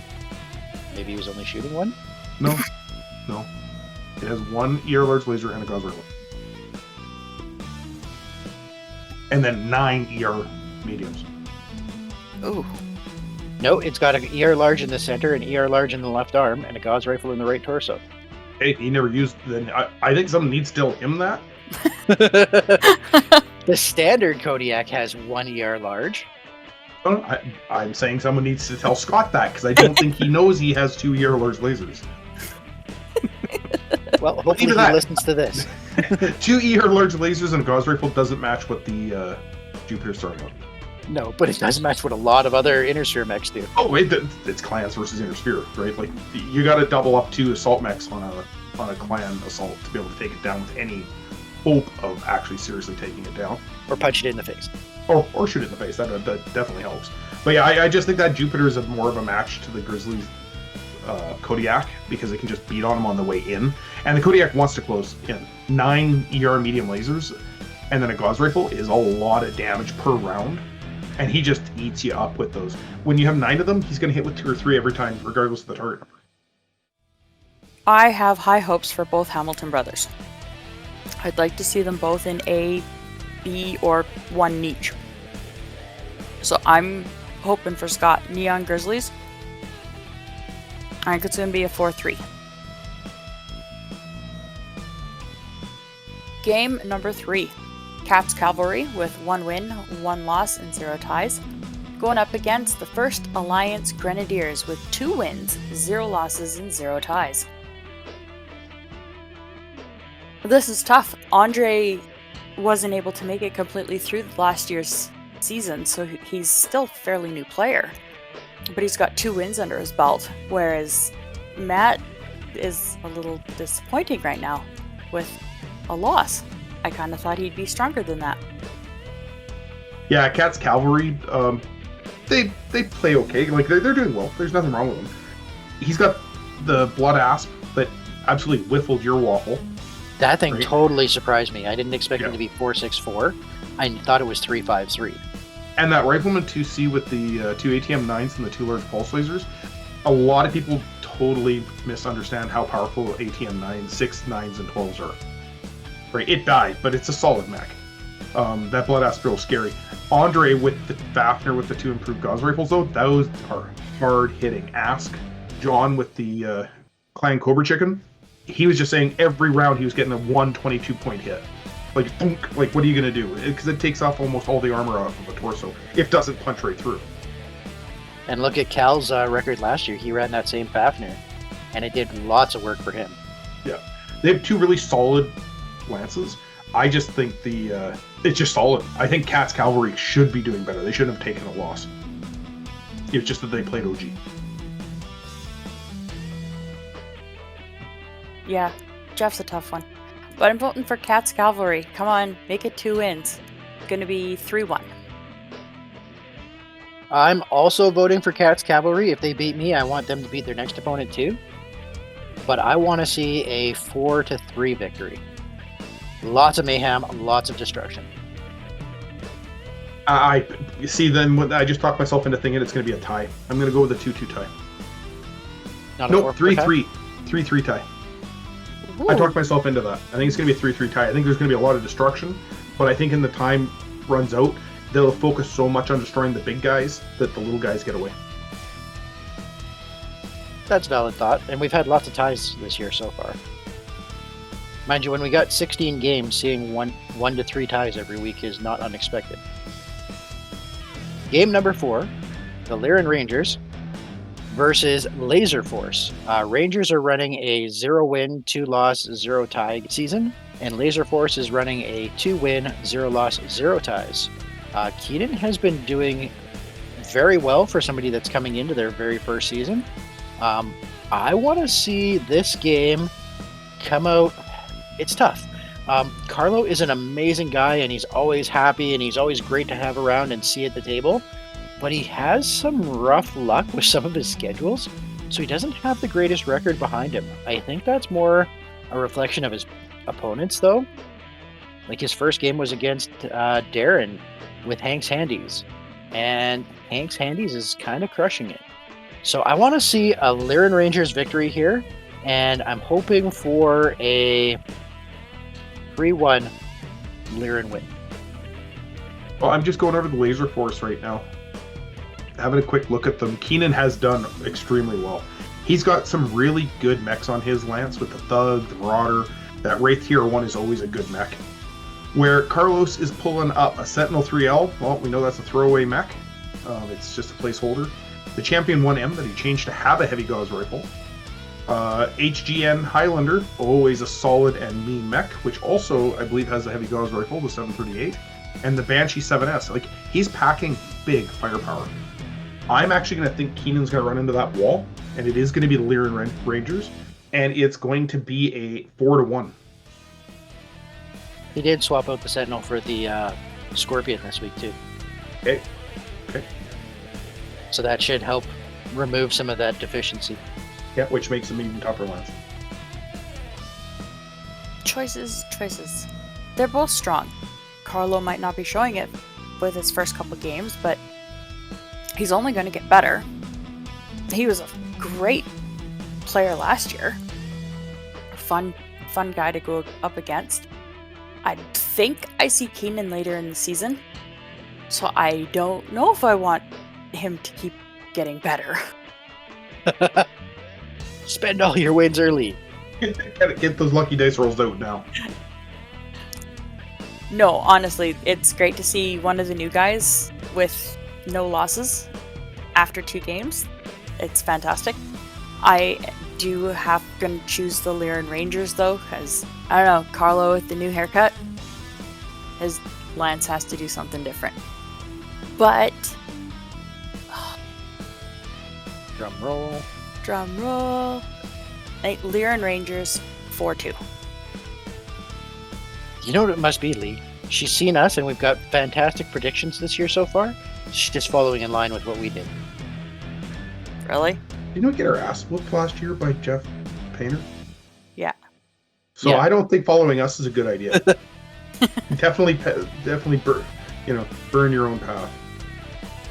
Maybe he was only shooting 1? No. It has 1 large laser and a Gauss rifle. And then 9 mediums. Ooh. No, it's got an ER large in the center, an ER large in the left arm, and a Gauss rifle in the right torso. Hey, he never used I think someone needs to tell him that. The standard Kodiak has 1 ER large. I'm saying someone needs to tell Scott that, because I don't think he knows he has 2 large lasers. Well, hopefully he listens to this. 2 large lasers and a Gauss rifle doesn't match what the Jupiter's starting out. No, but it does match what a lot of other Inner Sphere mechs do. Oh, it's clans versus Inner Sphere, right? Like, you got to double up 2 assault mechs on a clan assault to be able to take it down with any hope of actually seriously taking it down. Or punch it in the face. Or shoot it in the face. That definitely helps. But yeah, I just think that Jupiter is more of a match to the Grizzlies Kodiak, because it can just beat on them on the way in. And the Kodiak wants to close in. 9 medium lasers and then a Gauss rifle is a lot of damage per round. And he just eats you up with those. When you have 9 of them, he's going to hit with 2 or 3 every time, regardless of the target. I have high hopes for both Hamilton brothers. I'd like to see them both in A, B, or 1 niche. So I'm hoping for Scott Neon Grizzlies. I think it's going to be a 4-3. Game number 3. Cats Cavalry with 1 win, 1 loss, and 0 ties. Going up against the First Alliance Grenadiers with 2 wins, 0 losses, and 0 ties. This is tough. Andre wasn't able to make it completely through last year's season, so he's still a fairly new player. But he's got 2 wins under his belt, whereas Matt is a little disappointing right now with a loss. I kind of thought he'd be stronger than that. Yeah, Cats Cavalry, they play okay. Like, they're doing well. There's nothing wrong with them. He's got the Blood Asp that absolutely whiffled your waffle. That thing totally surprised me. I didn't expect it to be 4.64. I thought it was 3.53. And that Rifleman 2C with the 2 ATM 9s and the 2 large pulse lasers, a lot of people totally misunderstand how powerful ATM 9s, 6, 9s, and 12s are. Right, it died, but it's a solid mech. That Blood Asp's real scary. Andre with the Fafnir with the 2 improved Gauss rifles, though, those are hard hitting. Ask John with the Clan Cobra Chicken. He was just saying every round he was getting a 122-point hit. Like, what are you going to do? Because it takes off almost all the armor off of a torso. It doesn't punch right through. And look at Cal's record last year. He ran that same Fafnir, and it did lots of work for him. Yeah. They have 2 really solid lances. I just think it's just solid. I think Cats Cavalry should be doing better. They shouldn't have taken a loss. It's just that they played OG. Yeah, Jeff's a tough one. But I'm voting for Cats Cavalry. Come on, make it 2 wins. It's going to be 3-1. I'm also voting for Cats Cavalry. If they beat me, I want them to beat their next opponent too. But I want to see a 4-3 victory. Lots of mayhem, lots of destruction. I see. Then I just talked myself into thinking it's going to be a tie. I'm going to go with a 2-2 tie. No, 3-3. 3-3 tie. Ooh. I talked myself into that. I think it's going to be a 3-3 tie. I think there's going to be a lot of destruction, but I think in the time runs out, they'll focus so much on destroying the big guys that the little guys get away. That's a valid thought, and we've had lots of ties this year so far. Mind you, when we got 16 games, seeing 1 to 3 ties every week is not unexpected. Game number 4, the Lyran Rangers versus Laser Force. Rangers are running a 0-win, 2-loss, 0-tie season, and Laser Force is running a 2-win, 0-loss, 0-ties. Keenan has been doing very well for somebody that's coming into their very first season. I want to see this game come out. It's tough. Karlo is an amazing guy, and he's always happy, and he's always great to have around and see at the table. But he has some rough luck with some of his schedules, so he doesn't have the greatest record behind him. I think that's more a reflection of his opponents, though. Like, his first game was against Darren with Hank's Handies, and Hank's Handies is kind of crushing it. So I want to see a Lyran Rangers victory here, and I'm hoping for a 3-1 Lyran win. Well, I'm just going over the Laser Force right now. Having a quick look at them. Keenan has done extremely well. He's got some really good mechs on his lance with the Thug, the Marauder. That Wraith Tier 1 is always a good mech. Where Carlos is pulling up a Sentinel 3L, well, we know that's a throwaway mech. It's just a placeholder. The Champion 1M that he changed to have a heavy gauze rifle. HGN Highlander, always a solid and mean mech, which also, I believe, has a heavy gauze rifle, the 738. And the Banshee 7S. Like, he's packing big firepower. I'm actually going to think Keenan's going to run into that wall, and it is going to be the Lyran Rangers, and it's going to be a 4-1. He did swap out the Sentinel for the Scorpion this week, too. Okay. So that should help remove some of that deficiency. Yeah, which makes him even tougher lance. Choices. They're both strong. Karlo might not be showing it with his first couple games, but he's only going to get better. He was a great player last year. Fun guy to go up against. I think I see Keenan later in the season, so I don't know if I want him to keep getting better. Spend all your wins early. Get those lucky dice rolls out now. No, honestly, it's great to see one of the new guys with no losses after 2 games. It's fantastic. I do have to choose the Lyran Rangers, though, because, I don't know, Karlo with the new haircut, his lance has to do something different. But... Drum roll. Lyran Rangers 4-2. You know what it must be, Lee? She's seen us, and we've got fantastic predictions this year so far. She's just following in line with what we did. Really? Did you not get our ass whooped last year by Jeff Painter? Yeah. So Yeah. I don't think following us is a good idea. definitely burn your own path.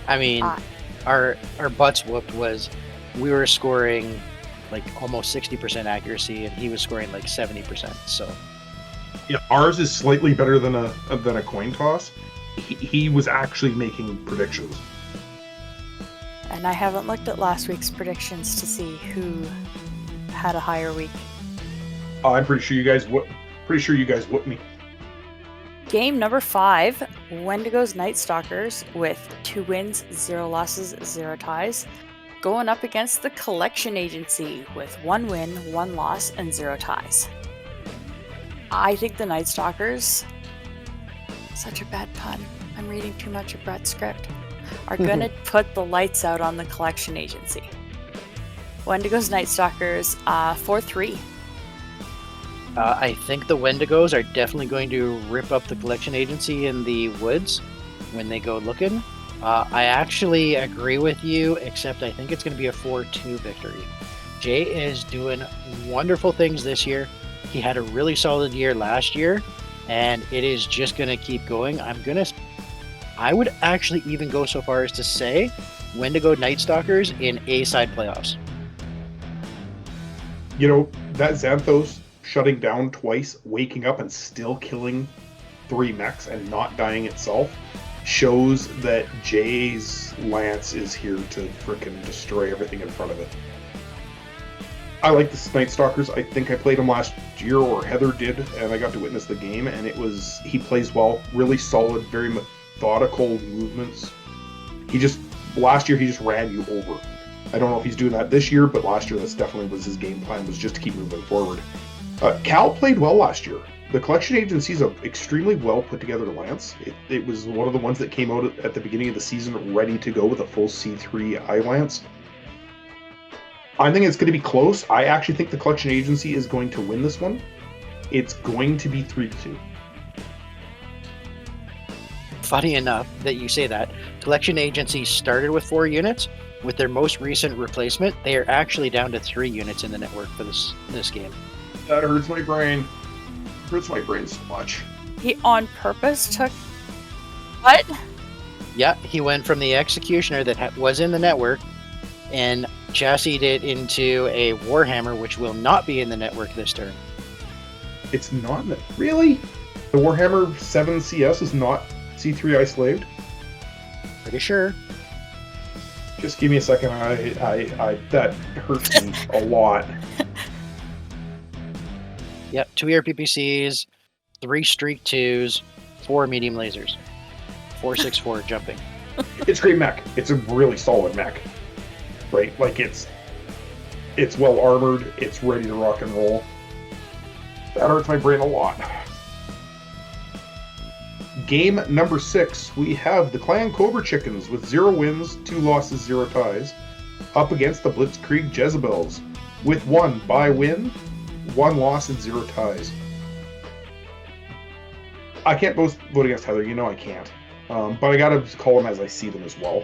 I mean, our butts whooped was we were scoring like almost 60% accuracy, and he was scoring like 70%. So Yeah, ours is slightly better than a coin toss. He was actually making predictions. And I haven't looked at last week's predictions to see who had a higher week. Oh, I'm pretty sure you guys whooped me. Game number 5, Wendigo's Night Stalkers with 2 wins, 0 losses, 0 ties, going up against the Collection Agency with 1 win, 1 loss, and 0 ties. I think the Night Stalkers, such a bad pun, I'm reading too much of Brett's script, are gonna put the lights out on the Collection Agency. Wendigo's Night Stalkers 4-3. I think the Wendigos are definitely going to rip up the Collection Agency in the woods when they go looking. I actually agree with you, except I think it's going to be a 4-2 victory. Jay is doing wonderful things this year. He had a really solid year last year, and it is just going to keep going. I would actually even go so far as to say Wendigo Night Stalkers in A-side playoffs. You know, that Xanthos shutting down twice, waking up and still killing 3 mechs and not dying itself shows that Jay's lance is here to frickin' destroy everything in front of it. I like the Night Stalkers. I think I played him last year, or Heather did, and I got to witness the game, and he plays well, really solid, very methodical movements. Last year he just ran you over. I don't know if he's doing that this year, but last year that's definitely was his game plan, was just to keep moving forward. Cal played well last year. The Collection Agency is an extremely well put together lance. It was one of the ones that came out at the beginning of the season ready to go with a full C3 eye lance. I think it's going to be close. I actually think the Collection Agency is going to win this one. It's going to be 3-2. Funny enough that you say that. Collection Agency started with 4 units. With their most recent replacement, they are actually down to 3 units in the network for this game. That hurts my brain. Hurts my brain so much. He on purpose took... What? Yeah, he went from the Executioner that was in the network and chassied it into a Warhammer, which will not be in the network this turn. It's not? Really? The Warhammer 7 CS is not C3 islaved? Pretty sure. Just give me a second. I that hurts me a lot. Yep, 2 ER PPCs, 3 Streak 2s, 4 medium lasers, 464 jumping. It's great mech. It's a really solid mech. Right? Like it's well armored, it's ready to rock and roll. That hurts my brain a lot. Game number 6, we have the Clan Cobra Chickens with 0 wins, 2 losses, 0 ties, up against the Blitzkrieg Jezebels with 1 bye win, 1 loss, and 0 ties. I can't vote against Heather, you know I can't. But I gotta call them as I see them as well.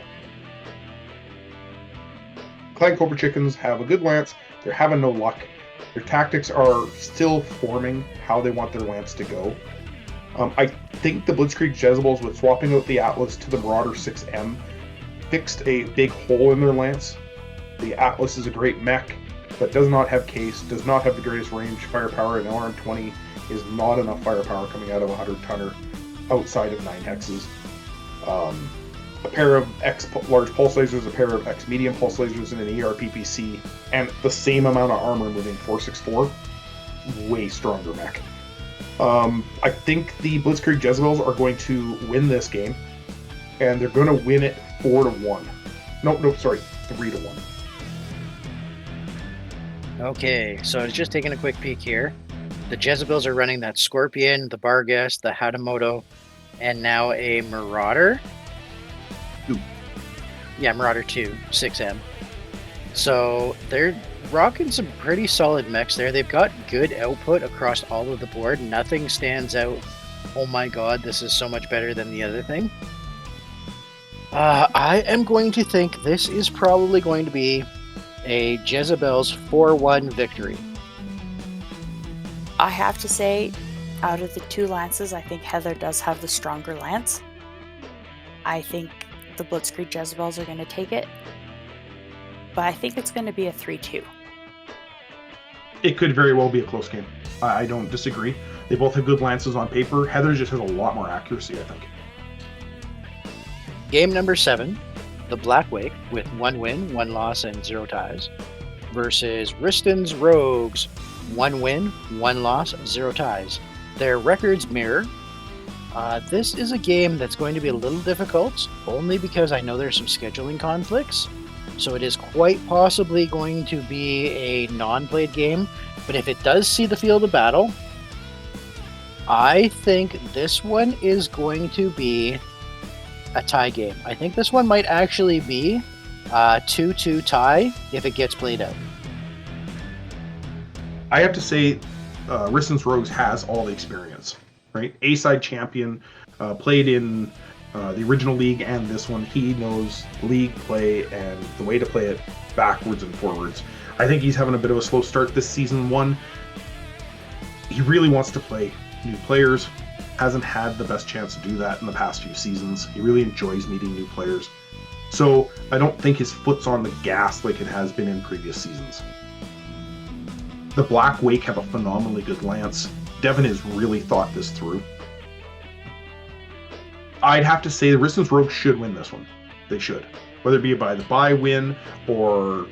Clan Cobra Chickens have a good lance, they're having no luck. Their tactics are still forming how they want their lance to go. I think the Blitzkrieg Jezebels, with swapping out the Atlas to the Marauder 6M, fixed a big hole in their lance. The Atlas is a great mech, but does not have case, does not have the greatest range, firepower, and LRM-20 is not enough firepower coming out of a 100-tonner outside of 9 hexes. A pair of X large pulse lasers, a pair of X medium pulse lasers, and an ER PPC, and the same amount of armor moving 464, way stronger mech. I think the Blitzkrieg Jezebels are going to win this game, and they're going to win it 4-1. No, sorry, 3-1. Okay, so I was just taking a quick peek here. The Jezebels are running that Scorpion, the Barghest, the Hatamoto, and now a Marauder. Ooh. Yeah, Marauder 2, 6M. So they're rocking some pretty solid mechs there. They've got good output across all of the board. Nothing stands out. Oh my god, this is so much better than the other thing. I am going to think this is probably going to be a Jezebel's 4-1 victory. I have to say, out of the 2 lances, I think Heather does have the stronger lance. I think the Blitzkrieg Jezebels are going to take it. But I think it's going to be a 3-2. It could very well be a close game. I don't disagree. They both have good lances on paper. Heather just has a lot more accuracy, I think. Game number 7, the Black Wake with 1 win, 1 loss, and 0 ties, versus Riston's Rogues, 1 win, 1 loss, 0 ties. Their records mirror. This is a game that's going to be a little difficult, only because I know there's some scheduling conflicts. So it is quite possibly going to be a non-played game, but if it does see the field of battle, I think this one is going to be a tie game. I think this one might actually be a 2-2 tie if it gets played out. I have to say, Riston's Rogues has all the experience, right? A-side champion, played in the original league and this one. He knows league play and the way to play it backwards and forwards. I think he's having a bit of a slow start this season 1. He really wants to play new players. Hasn't had the best chance to do that in the past few seasons. He really enjoys meeting new players. So I don't think his foot's on the gas like it has been in previous seasons. The Black Wake have a phenomenally good lance. Devin has really thought this through. I'd have to say the Riston's Rogues should win this one. They should. Whether it be by the bye win or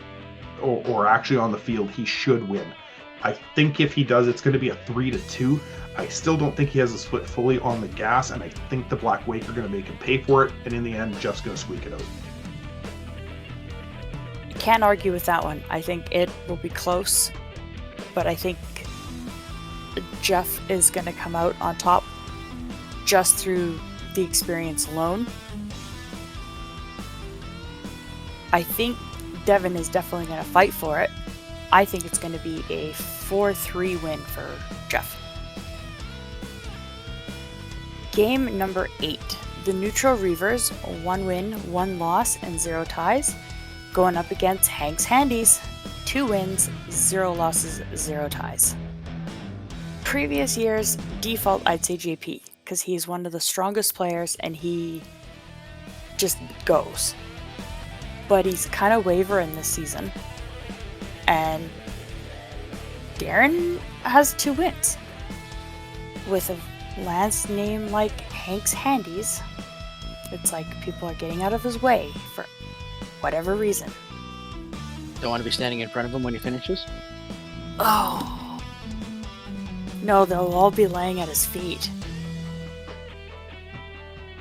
or actually on the field, he should win. I think if he does, it's going to be a 3-2. I still don't think he has his foot fully on the gas, and I think the Black Wake are going to make him pay for it, and in the end, Jeff's going to squeak it out. Can't argue with that one. I think it will be close, but I think Jeff is going to come out on top just through the experience alone. I think Devin is definitely going to fight for it. I think it's going to be a 4-3 win for Jeff. Game number 8. The Neutral Reavers, 1 win, 1 loss, and 0 ties, going up against Hank's Handies, 2 wins, 0 losses, 0 ties. Previous years, default I'd say JP, because he's one of the strongest players and he just goes. But he's kind of wavering this season. And Darren has 2 wins. With a lance name like Hank's Handies, it's like people are getting out of his way for whatever reason. Don't want to be standing in front of him when he finishes? Oh. No, they'll all be laying at his feet.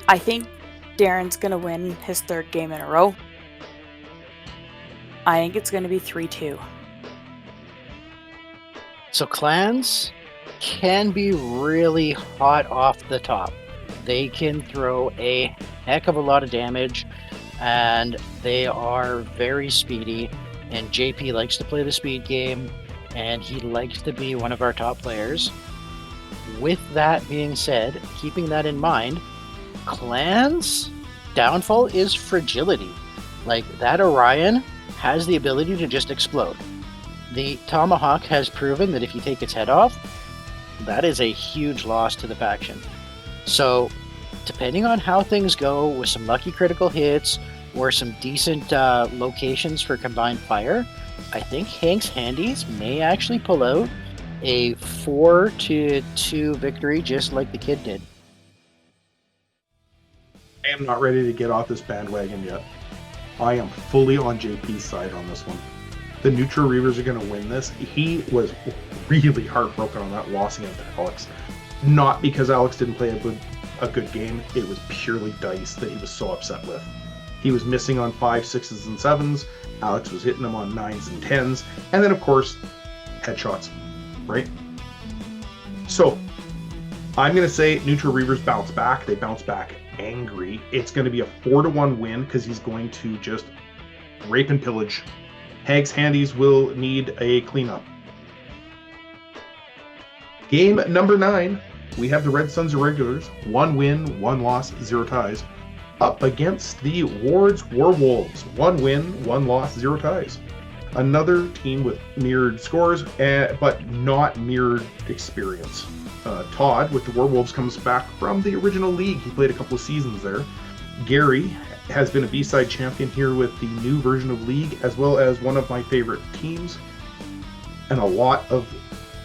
I think Darren's going to win his 3rd game in a row. I think it's going to be 3-2. So clans can be really hot off the top. They can throw a heck of a lot of damage, and they are very speedy, and JP likes to play the speed game, and he likes to be one of our top players. With that being said, keeping that in mind, clans' downfall is fragility. Like, that Orion has the ability to just explode. The Tomahawk has proven that if you take its head off, that is a huge loss to the faction. So, depending on how things go, with some lucky critical hits or some decent locations for combined fire, I think Hank's Handies may actually pull out a 4-2 victory, just like the kid did. I am not ready to get off this bandwagon yet. I am fully on JP's side on this one. The Neutral Reavers are going to win this. He was really heartbroken on that loss against Alex. Not because Alex didn't play a good game. It was purely dice that he was so upset with. He was missing on 5s, 6s, and 7s. Alex was hitting him on 9s and 10s. And then, of course, headshots. Right? So, I'm going to say Neutral Reavers bounce back. They bounce back angry. It's going to be a 4-1 win because he's going to just rape and pillage. Hank's Handies will need a cleanup. Game number 9, we have the Red Suns Irregulars, 1 win, 1 loss, 0 ties, up against the Ward's Warwolves, 1 win, 1 loss, 0 ties. Another team with mirrored scores, but not mirrored experience. Todd, with the Warwolves, comes back from the original league. He played a couple of seasons there. Gary has been a B-side champion here with the new version of League, as well as one of my favorite teams, and a lot of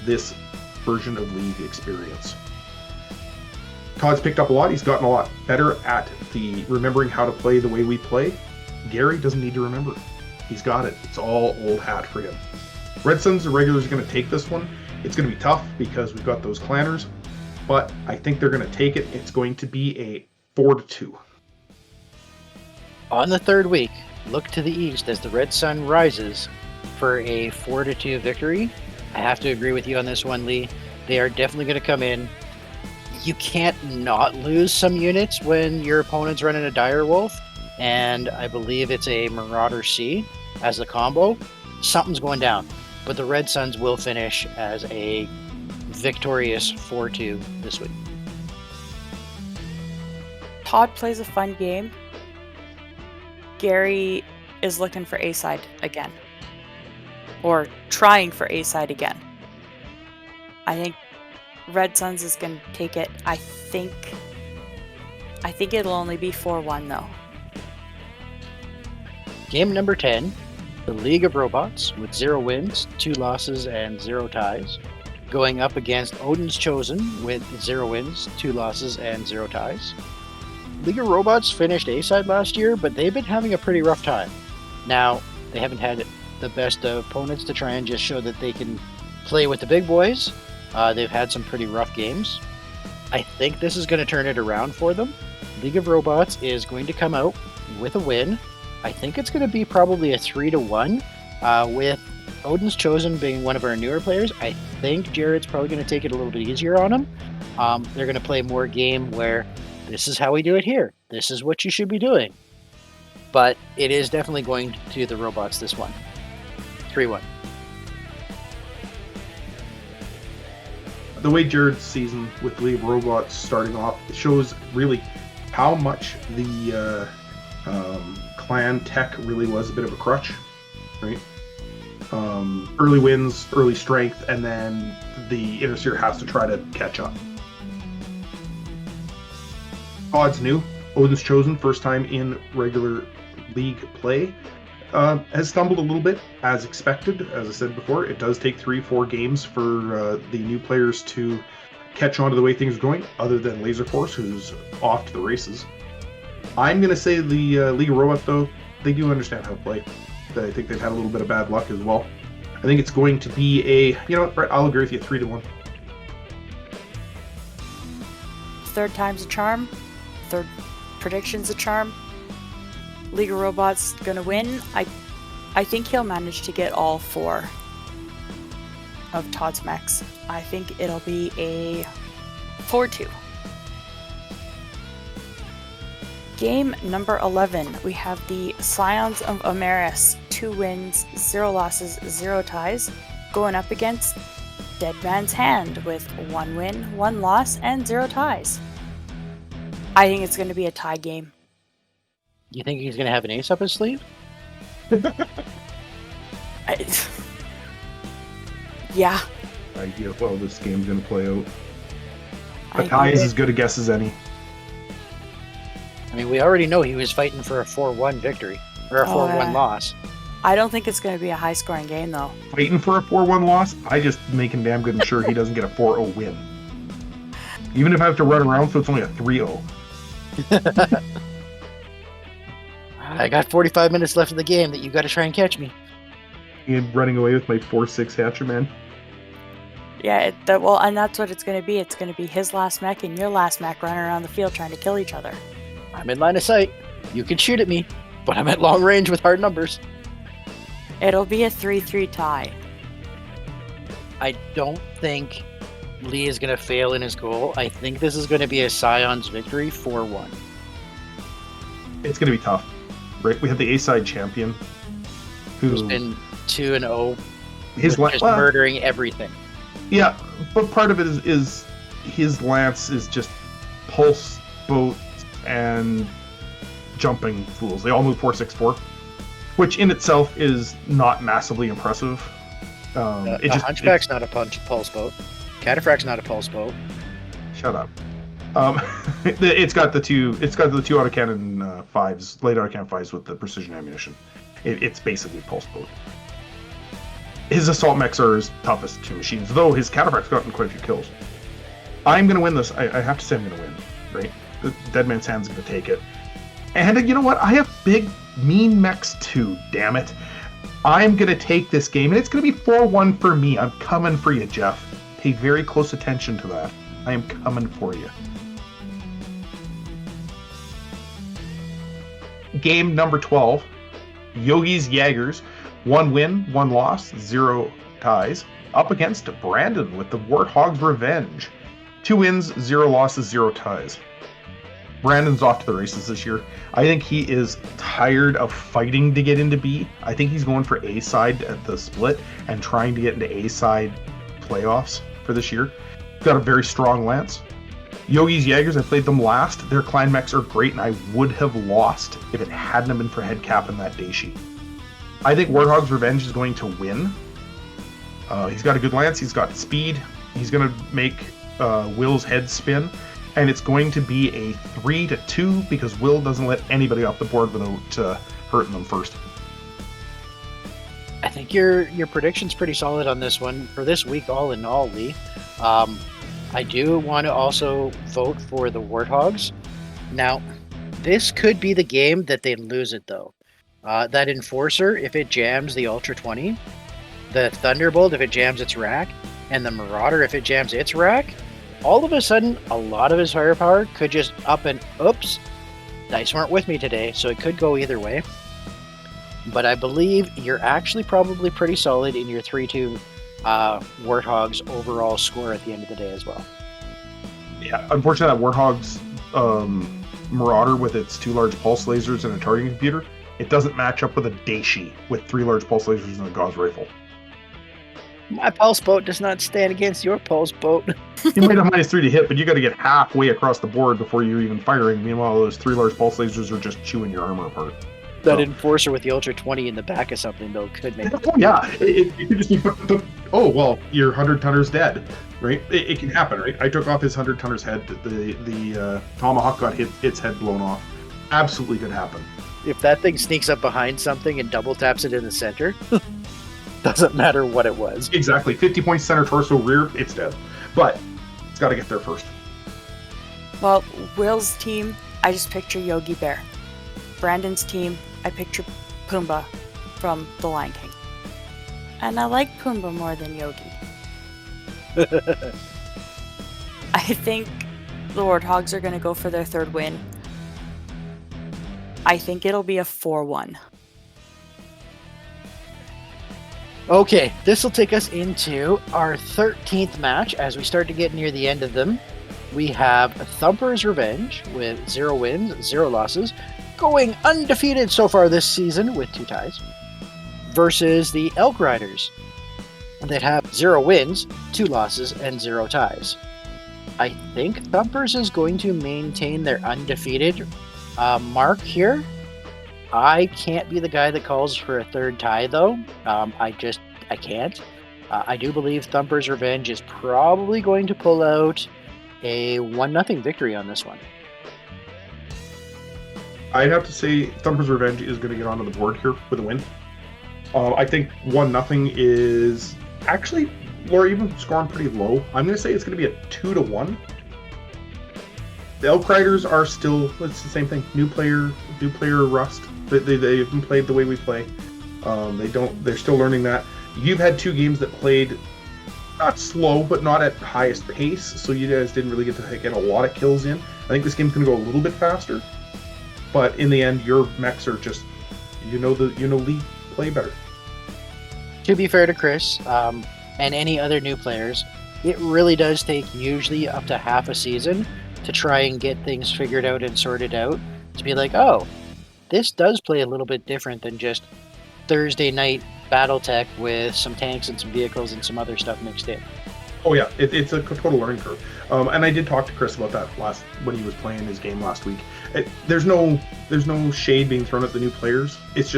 this version of League experience. Todd's picked up a lot. He's gotten a lot better at the remembering how to play the way we play. Gary doesn't need to remember. He's got it. It's all old hat for him. Red Suns Irregulars are going to take this one. It's going to be tough because we've got those clanners, but I think they're going to take it. It's going to be a 4-2. On the 3rd week, look to the east as the Red Sun rises for a 4-2 victory. I have to agree with you on this one, Lee. They are definitely going to come in. You can't not lose some units when your opponent's running a Dire Wolf, and I believe it's a Marauder C as a combo. Something's going down, but the Red Suns will finish as a victorious 4-2 this week. Todd plays a fun game. Gary is looking for A-side again. Or trying for A-side again. I think Red Suns is going to take it. I think it'll only be 4-1 though. Game number 10, the League of Robots with 0 wins, 2 losses, and 0 ties, going up against Odin's Chosen with 0 wins, 2 losses, and 0 ties. League of Robots finished A-side last year, but they've been having a pretty rough time. Now, they haven't had the best opponents to try and just show that they can play with the big boys. They've had some pretty rough games. I think this is going to turn it around for them. League of Robots is going to come out with a win. I think it's going to be probably a 3-1, with Odin's Chosen being one of our newer players. I think Jared's probably going to take it a little bit easier on him. They're going to play more game where this is how we do it here. This is what you should be doing. But it is definitely going to the Robots this one. 3-1. The way Jared's season with League of Robots starting off shows really how much the clan tech really was a bit of a crutch, right? Early wins, early strength, and then the Interseer has to try to catch up. Odds new. Odin's Chosen, first time in regular league play, has stumbled a little bit, as expected. As I said before, it does take 3-4 games for the new players to catch on to the way things are going, other than Laser Force, who's off to the races. I'm going to say the League of Robots, though, they do understand how to play. I think they've had a little bit of bad luck as well. I think it's going to be Brett, I'll agree with you, 3-1. Third time's a charm. Third prediction's a charm. League of Robots gonna win. I think he'll manage to get all 4 of Todd's mechs. I think it'll be a 4-2. Game number 11, we have the Scions of Omeris, 2 wins, 0 losses, 0 ties, going up against Dead Man's Hand with 1 win, 1 loss, and 0 ties. I think it's going to be a tie game. You think he's going to have an ace up his sleeve? Yeah. I get how this game's going to play out. A tie is as good a guess as any. I mean, we already know he was fighting for a 4-1 victory, or a 4-1 loss. I don't think it's going to be a high-scoring game, though. Fighting for a 4-1 loss? I just making damn good and sure he doesn't get a 4-0 win. Even if I have to run around, so it's only a 3-0. I got 45 minutes left of the game that you got to try and catch me. And running away with my 4-6 Hatcher, man. Yeah, and that's what it's going to be. It's going to be his last mech and your last mech running around the field trying to kill each other. I'm in line of sight. You can shoot at me, but I'm at long range with hard numbers. It'll be a 3-3 tie. I don't think Lee is going to fail in his goal. I think this is going to be a Scion's victory, 4-1. It's going to be tough, right? We have the A-side champion who's been 2-0, just murdering everything. Yeah, but part of it is his lance is just pulse boats and jumping fools. They all move 4-6-4, which in itself is not massively impressive. Hunchback's not a pulse boat. Cataphract's not a pulse boat. Shut up. It's got the two autocannon 5s, late autocannon 5s with the precision ammunition. It's basically pulse boat. His assault mechs are his toughest 2 machines, though his Cataphract's gotten quite a few kills. I'm gonna win this. I have to say I'm gonna win, right? The Dead Man's Hand's gonna take it. And you know what? I have big, mean mechs too, damn it. I'm gonna take this game, and it's gonna be 4-1 for me. I'm coming for you, Jeff. Pay very close attention to that. I am coming for you. Game number 12. Yogi's Jaegers. 1 win, 1 loss, 0 ties. Up against Brandon with the Warthog's Revenge. 2 wins, 0 losses, 0 ties. Brandon's off to the races this year. I think he is tired of fighting to get into B. I think he's going for A-side at the split and trying to get into A-side playoffs for this year. Got a very strong lance. Yogi's Jaegers, I played them last. Their clan mechs are great, and I would have lost if it hadn't been for head cap in that day sheet. I think Warthog's Revenge is going to win. He's got a good lance. He's got speed. He's going to make Will's head spin. And it's going to be a 3-2 because Will doesn't let anybody off the board without hurting them first. I think your prediction's pretty solid on this one. For this week, all in all, Lee, I do want to also vote for the Warthogs. Now, this could be the game that they lose it, though. That Enforcer, if it jams the Ultra 20, the Thunderbolt, if it jams its rack, and the Marauder, if it jams its rack, all of a sudden, a lot of his firepower could just up and oops. Dice weren't with me today, so it could go either way. But I believe you're actually probably pretty solid in your 3-2 Warthog's overall score at the end of the day as well. Yeah, unfortunately, that Warthog's Marauder with its 2 large pulse lasers and a targeting computer, it doesn't match up with a Daishi with 3 large pulse lasers and a gauze rifle. My pulse boat does not stand against your pulse boat. You might have -3 to hit, but you got to get halfway across the board before you're even firing. Meanwhile, those 3 large pulse lasers are just chewing your armor apart. That Enforcer with the Ultra 20 in the back of something, though, could make Oh, yeah. It could just be, oh, well, your 100-tonner's dead, right? It can happen, right? I took off his 100-tonner's head. The Tomahawk got its head blown off. Absolutely could happen. If that thing sneaks up behind something and double taps it in the center, doesn't matter what it was. Exactly. 50 points center, torso, rear, it's dead. But it's got to get there first. Well, Will's team, I just picture Yogi Bear. Brandon's team, I picture Pumbaa from The Lion King. And I like Pumbaa more than Yogi. I think the Warthogs are going to go for their 3rd win. I think it'll be a 4-1. Okay, this will take us into our 13th match as we start to get near the end of them. We have Thumper's Revenge with 0 wins, 0 losses, going undefeated so far this season with 2 ties, versus the Elk Riders that have 0 wins, 2 losses, and 0 ties. I think Thumpers is going to maintain their undefeated mark here. I can't be the guy that calls for a 3rd tie, though. I can't. I do believe Thumper's Revenge is probably going to pull out a 1-0 victory on this one. I'd have to say Thumper's Revenge is going to get onto the board here with a win. I think 1-0 is actually, Laura, even scoring pretty low. I'm going to say it's going to be a 2-1. The Elk Riders are still, it's the same thing. New player rust. They haven't played the way we play. They're still learning that. You've had 2 games that played not slow, but not at highest pace, so you guys didn't really get to get a lot of kills in. I think this game's going to go a little bit faster, but in the end, your mechs are just, League play better. To be fair to Chris, and any other new players, it really does take usually up to half a season to try and get things figured out and sorted out, to be like, oh, this does play a little bit different than just Thursday night Battletech with some tanks and some vehicles and some other stuff mixed in. Oh yeah, it's a total learning curve. And I did talk to Chris about that when he was playing his game last week. There's no shade being thrown at the new players. It's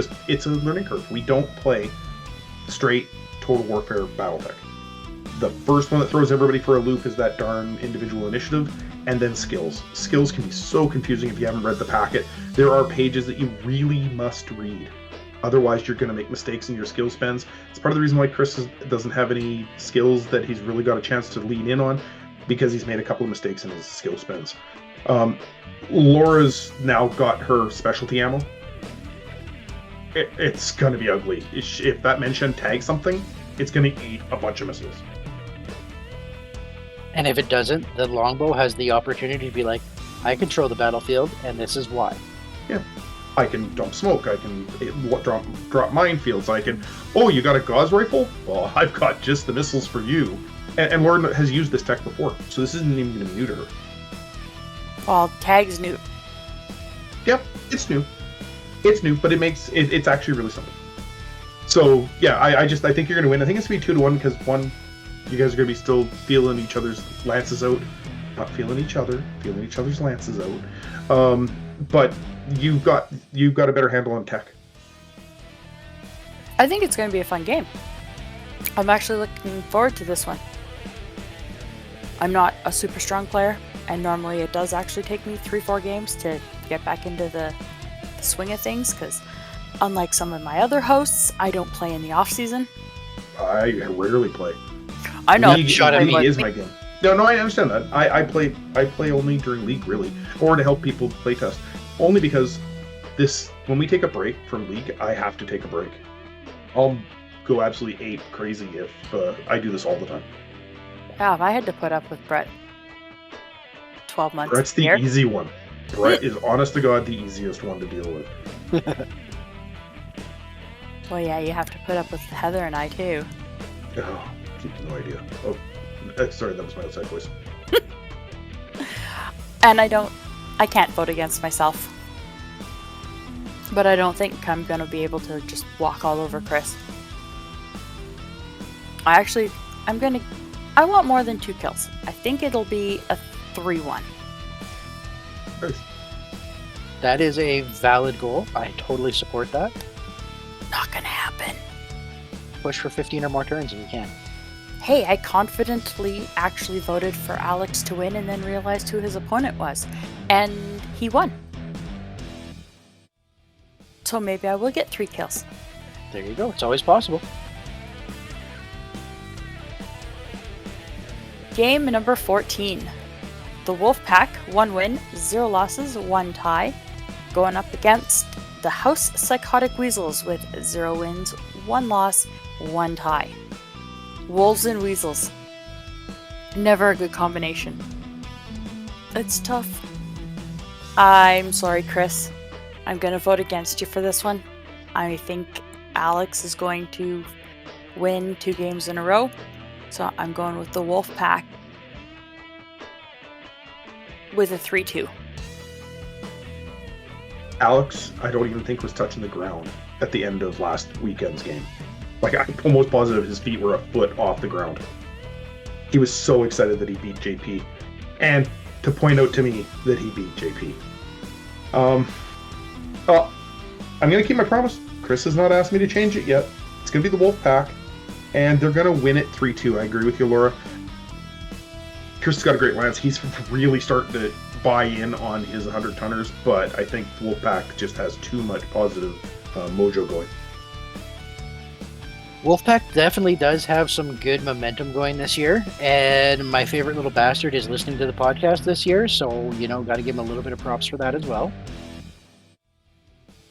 a learning curve. We don't play straight Total Warfare Battletech. The first one that throws everybody for a loop is that darn individual initiative, and then skills. Skills can be so confusing if you haven't read the packet. There are pages that you really must read. Otherwise, you're going to make mistakes in your skill spends. It's part of the reason why Chris doesn't have any skills that he's really got a chance to lean in on, because he's made a couple of mistakes in his skill spends. Laura's now got her specialty ammo. It's going to be ugly. If that Menshen tags something, it's going to eat a bunch of missiles. And if it doesn't, the longbow has the opportunity to be like, I control the battlefield, and this is why. Yeah. I can dump smoke, I can drop minefields, I can... Oh, you got a gauze rifle? Well, I've got just the missiles for you. And Laura has used this tech before, so this isn't even new to her. Well, tag's new. Yep, it's new. It's new, but it's actually really simple. So, yeah, I think you're going to win. I think it's going to be 2-1 because, one, you guys are going to be still feeling each other's lances out. Not feeling each other, feeling each other's lances out. But you've got a better handle on tech. I think it's going to be a fun game. I'm actually looking forward to this one. I'm not a super strong player, and normally it does actually take me 3-4 games to get back into the swing of things, because unlike some of my other hosts, I don't play in the off season. I rarely play. I know. League is my game. No, I understand that. I play only during League, really, or to help people playtest. Only because this when we take a break from League, I have to take a break. I'll go absolutely ape crazy if I do this all the time. Yeah, if I had to put up with Brett 12 months Brett's a the year. easy one. Brett is, honest to God, the easiest one to deal with. Well, yeah, you have to put up with Heather and I too. Oh, you have no idea. Oh, sorry, that was my outside voice. And I can't vote against myself. But I don't think I'm going to be able to just walk all over Chris. I want more than 2 kills. I think it'll be a 3-1. Nice. That is a valid goal. I totally support that. Not gonna happen. Push for 15 or more turns if you can. Hey, I confidently actually voted for Alex to win and then realized who his opponent was. And he won. So maybe I will get 3 kills. There you go. It's always possible. Game number 14. The Wolfpack, 1 win, 0 losses, 1 tie. Going up against the House Psychotic Weasels with 0 wins, 1 loss, 1 tie. Wolves and Weasels. Never a good combination. It's tough. I'm sorry, Chris. I'm going to vote against you for this one. I think Alex is going to win 2 games in a row. So I'm going with the Wolfpack with a 3-2. Alex, I don't even think was touching the ground at the end of last weekend's game. Like, I'm almost positive his feet were a foot off the ground. He was so excited that he beat JP. And to point out to me that he beat JP. I'm going to keep my promise. Chris has not asked me to change it yet. It's going to be the Wolfpack. And they're going to win it 3-2. I agree with you, Laura. Chris has got a great lance. He's really starting to buy in on his 100-tonners, but I think Wolfpack just has too much positive mojo going. Wolfpack definitely does have some good momentum going this year, and my favorite little bastard is listening to the podcast this year, so, got to give him a little bit of props for that as well.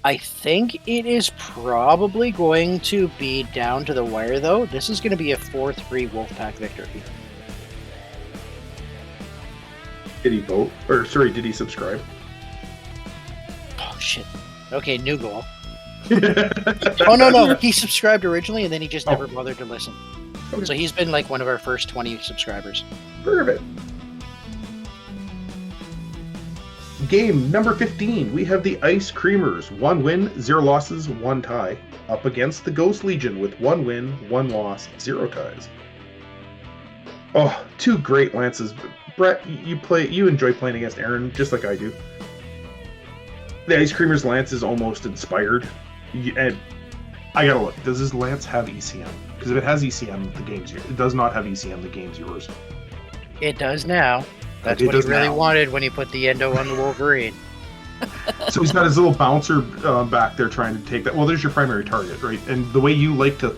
I think it is probably going to be down to the wire, though. This is going to be a 4-3 Wolfpack victory. Did he vote? Or, sorry, did he subscribe? Oh, shit. Okay, new goal. Oh, no. He subscribed originally, and then he just never bothered to listen. Okay. So he's been like one of our first 20 subscribers. Perfect. Game number 15. We have the Ice Creamers. 1 win, 0 losses, 1 tie. Up against the Ghost Legion with 1 win, 1 loss, 0 ties. Oh, 2 great lances. Brett, you enjoy playing against Aaron just like I do. The Ice Creamer's lance is almost inspired. And I gotta look. Does his lance have ECM? Because if it has ECM, the game's yours. It does not have ECM, the game's yours. It does now. That's what he really wanted when he put the endo on the Wolverine. So he's got his little bouncer back there trying to take that. Well, there's your primary target, right? And the way you like to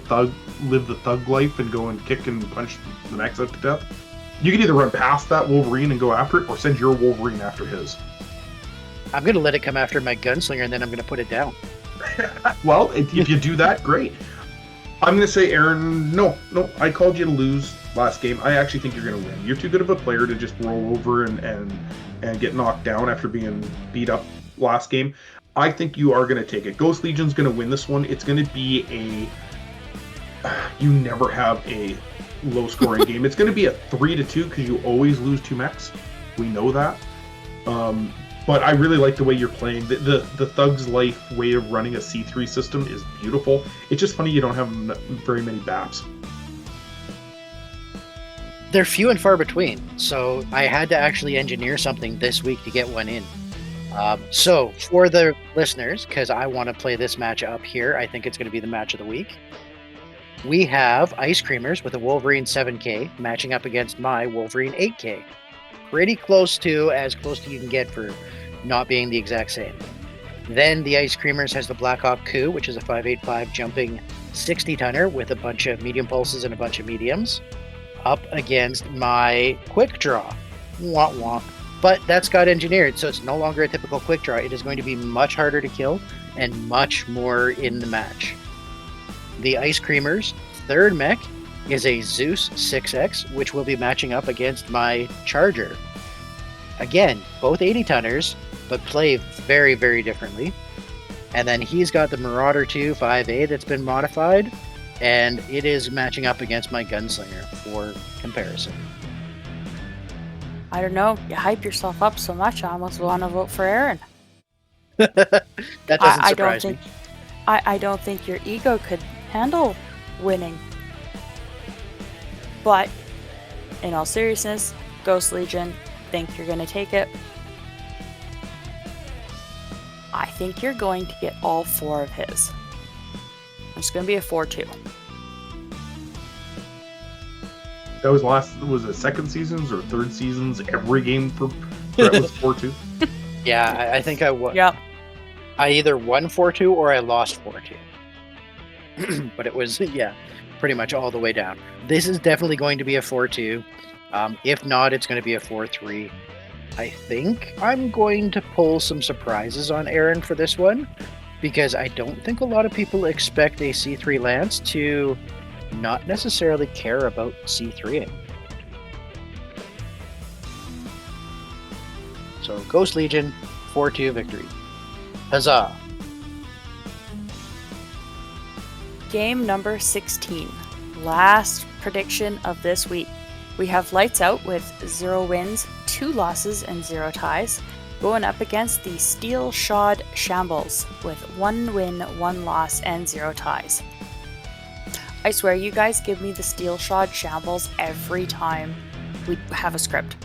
live the thug life and go and kick and punch the next out to death, you can either run past that Wolverine and go after it, or send your Wolverine after his. I'm going to let it come after my gunslinger, and then I'm going to put it down. Well, if you do that, great. I'm going to say, Aaron, no, I called you to lose last game. I actually think you're going to win. You're too good of a player to just roll over and get knocked down after being beat up last game. I think you are going to take it. Ghost Legion's going to win this one. It's going to be you never have a low-scoring game. It's going to be a 3-2 because you always lose 2 mechs. We know that. But I really like the way you're playing. The Thug's Life way of running a C3 system is beautiful. It's just funny you don't have very many BAPs. They're few and far between, so I had to actually engineer something this week to get one in. So for the listeners, because I want to play this match up here, I think it's going to be the match of the week. We have Ice Creamers with a Wolverine 7K matching up against my Wolverine 8K. Pretty close to as you can get for not being the exact same. Then the Ice Creamers has the Black Hawk Coup, which is a 585 jumping 60-tonner with a bunch of medium pulses and a bunch of mediums, up against my Quick Draw. Womp womp. But that's got engineered, so it's no longer a typical Quick Draw. It is going to be much harder to kill. and much more in the match. The Ice Creamers' third mech is a Zeus 6X, which will be matching up against my Charger. Again, both 80 tonners, but play very, very differently. And then he's got the Marauder 2 5A that's been modified, and it is matching up against my Gunslinger for comparison. I don't know. You hype yourself up so much, I almost want to vote for Aaron. That doesn't surprise me. I don't think your ego could handle winning. But in all seriousness, Ghost Legion, think you're going to take it. I think you're going to get all 4 of his. It's going to be a 4-2. That was it second seasons or third seasons? Every game for Brett was 4-2. Yeah, I think I won. Yep. I either won 4-2 or I lost 4-2. But it was, yeah, pretty much all the way down. This is definitely going to be a 4-2. If not, it's going to be a 4-3. I think I'm going to pull some surprises on Aaron for this one, because I don't think a lot of people expect a C3 Lance to not necessarily care about C3ing. So Ghost Legion, 4-2 victory. Huzzah! Game number 16. Last prediction of this week. We have Lights Out with 0 wins, 2 losses, and 0 ties, going up against the Steel Shod Shambles with 1 win, 1 loss, and 0 ties. I swear, you guys give me the Steel Shod Shambles every time we have a script.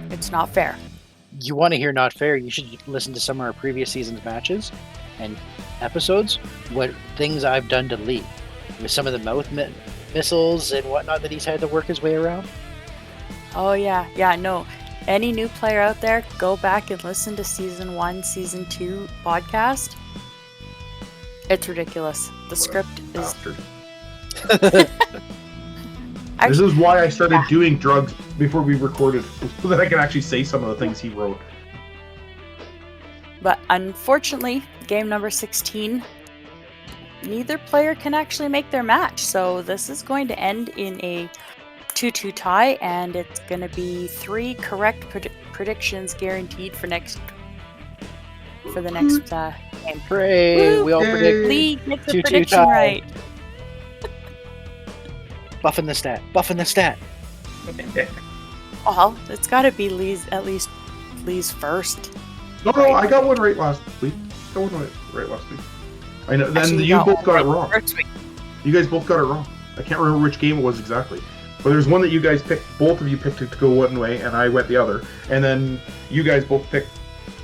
It's not fair. You want to hear not fair, you should listen to some of our previous season's matches and episodes, what things I've done to Lee, with some of the mouth missiles and whatnot that he's had to work his way around. Oh yeah, no. Any new player out there, go back and listen to Season 1, Season 2 podcast. It's ridiculous. The script is... Bastard. This is why I started doing drugs before we recorded, so that I can actually say some of the things he wrote. But unfortunately, game number 16, neither player can actually make their match. So this is going to end in a 2-2 tie, and it's going to be 3 correct predictions guaranteed for the next game. Hooray! We all predict Lee gets the 2-2 prediction tie. right. Buffing the stat. Well, it's got to be at least Lee's first. No, I got one right last week. I know. Then Actually, you both got it right wrong. first week. You guys both got it wrong. I can't remember which game it was exactly. But there's one that you guys picked. Both of you picked it to go one way, and I went the other. And then you guys both picked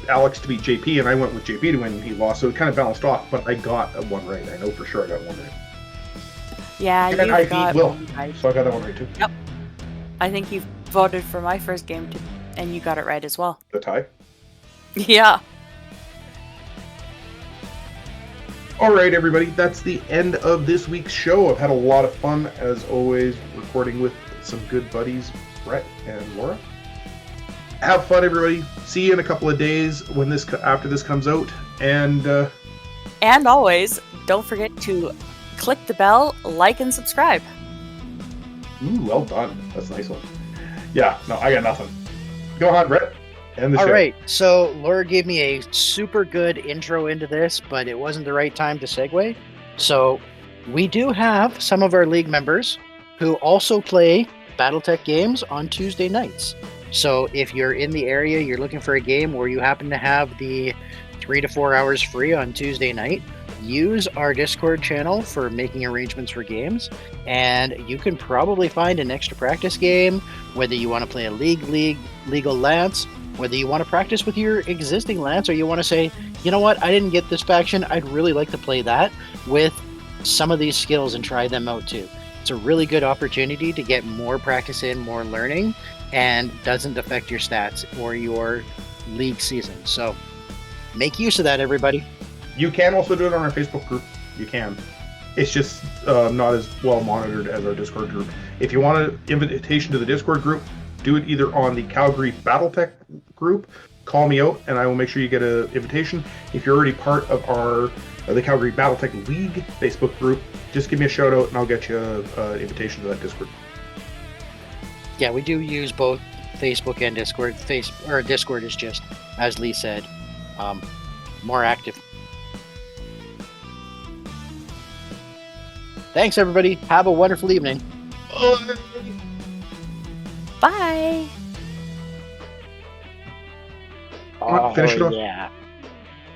Alex to beat JP, and I went with JP to win, and he lost. So it kind of balanced off. But I got one right. I know for sure I got one right. Yeah, And you I got beat Will, one right. so I got that one right too. Yep. I think you voted for my first game too, and you got it right as well. The tie. Yeah. All right, everybody. That's the end of this week's show. I've had a lot of fun, as always, recording with some good buddies, Brett and Laura. Have fun, everybody. See you in a couple of days when after this comes out, and always, don't forget to click the bell, like, and subscribe. ooh, well done. That's a nice one. Yeah, no, I got nothing. Go on, Brett. End the show. All right, so Laura gave me a super good intro into this, but it wasn't the right time to segue. So we do have some of our league members who also play Battletech games on Tuesday nights. So if you're in the area, you're looking for a game where you happen to have the 3 to 4 hours free on Tuesday night, use our Discord channel for making arrangements for games, and you can probably find an extra practice game, whether you want to play a legal Lance, whether you want to practice with your existing Lance, or you want to say, you know what, I didn't get this faction, I'd really like to play that with some of these skills and try them out too. It's a really good opportunity to get more practice in, more learning, and doesn't affect your stats or your league season. So make use of that, everybody. You can also do it on our Facebook group. You can. It's just not as well monitored as our Discord group. If you want an invitation to the Discord group, do it either on the Calgary Battletech group, call me out, and I will make sure you get an invitation. If you're already part of the Calgary Battletech League Facebook group, just give me a shout out, and I'll get you an invitation to that Discord. Yeah, we do use both Facebook and Discord. Discord is just, as Lee said, more active. Thanks, everybody. Have a wonderful evening. Bye. Finish it off. Yeah.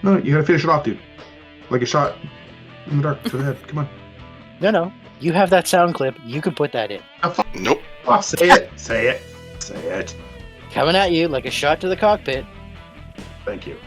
No, you gotta finish it off, dude. Like a shot in the dark to the head. Come on. No. You have that sound clip. You can put that in. Nope. Oh, say it. Say it. Say it. Coming at you like a shot to the cockpit. Thank you.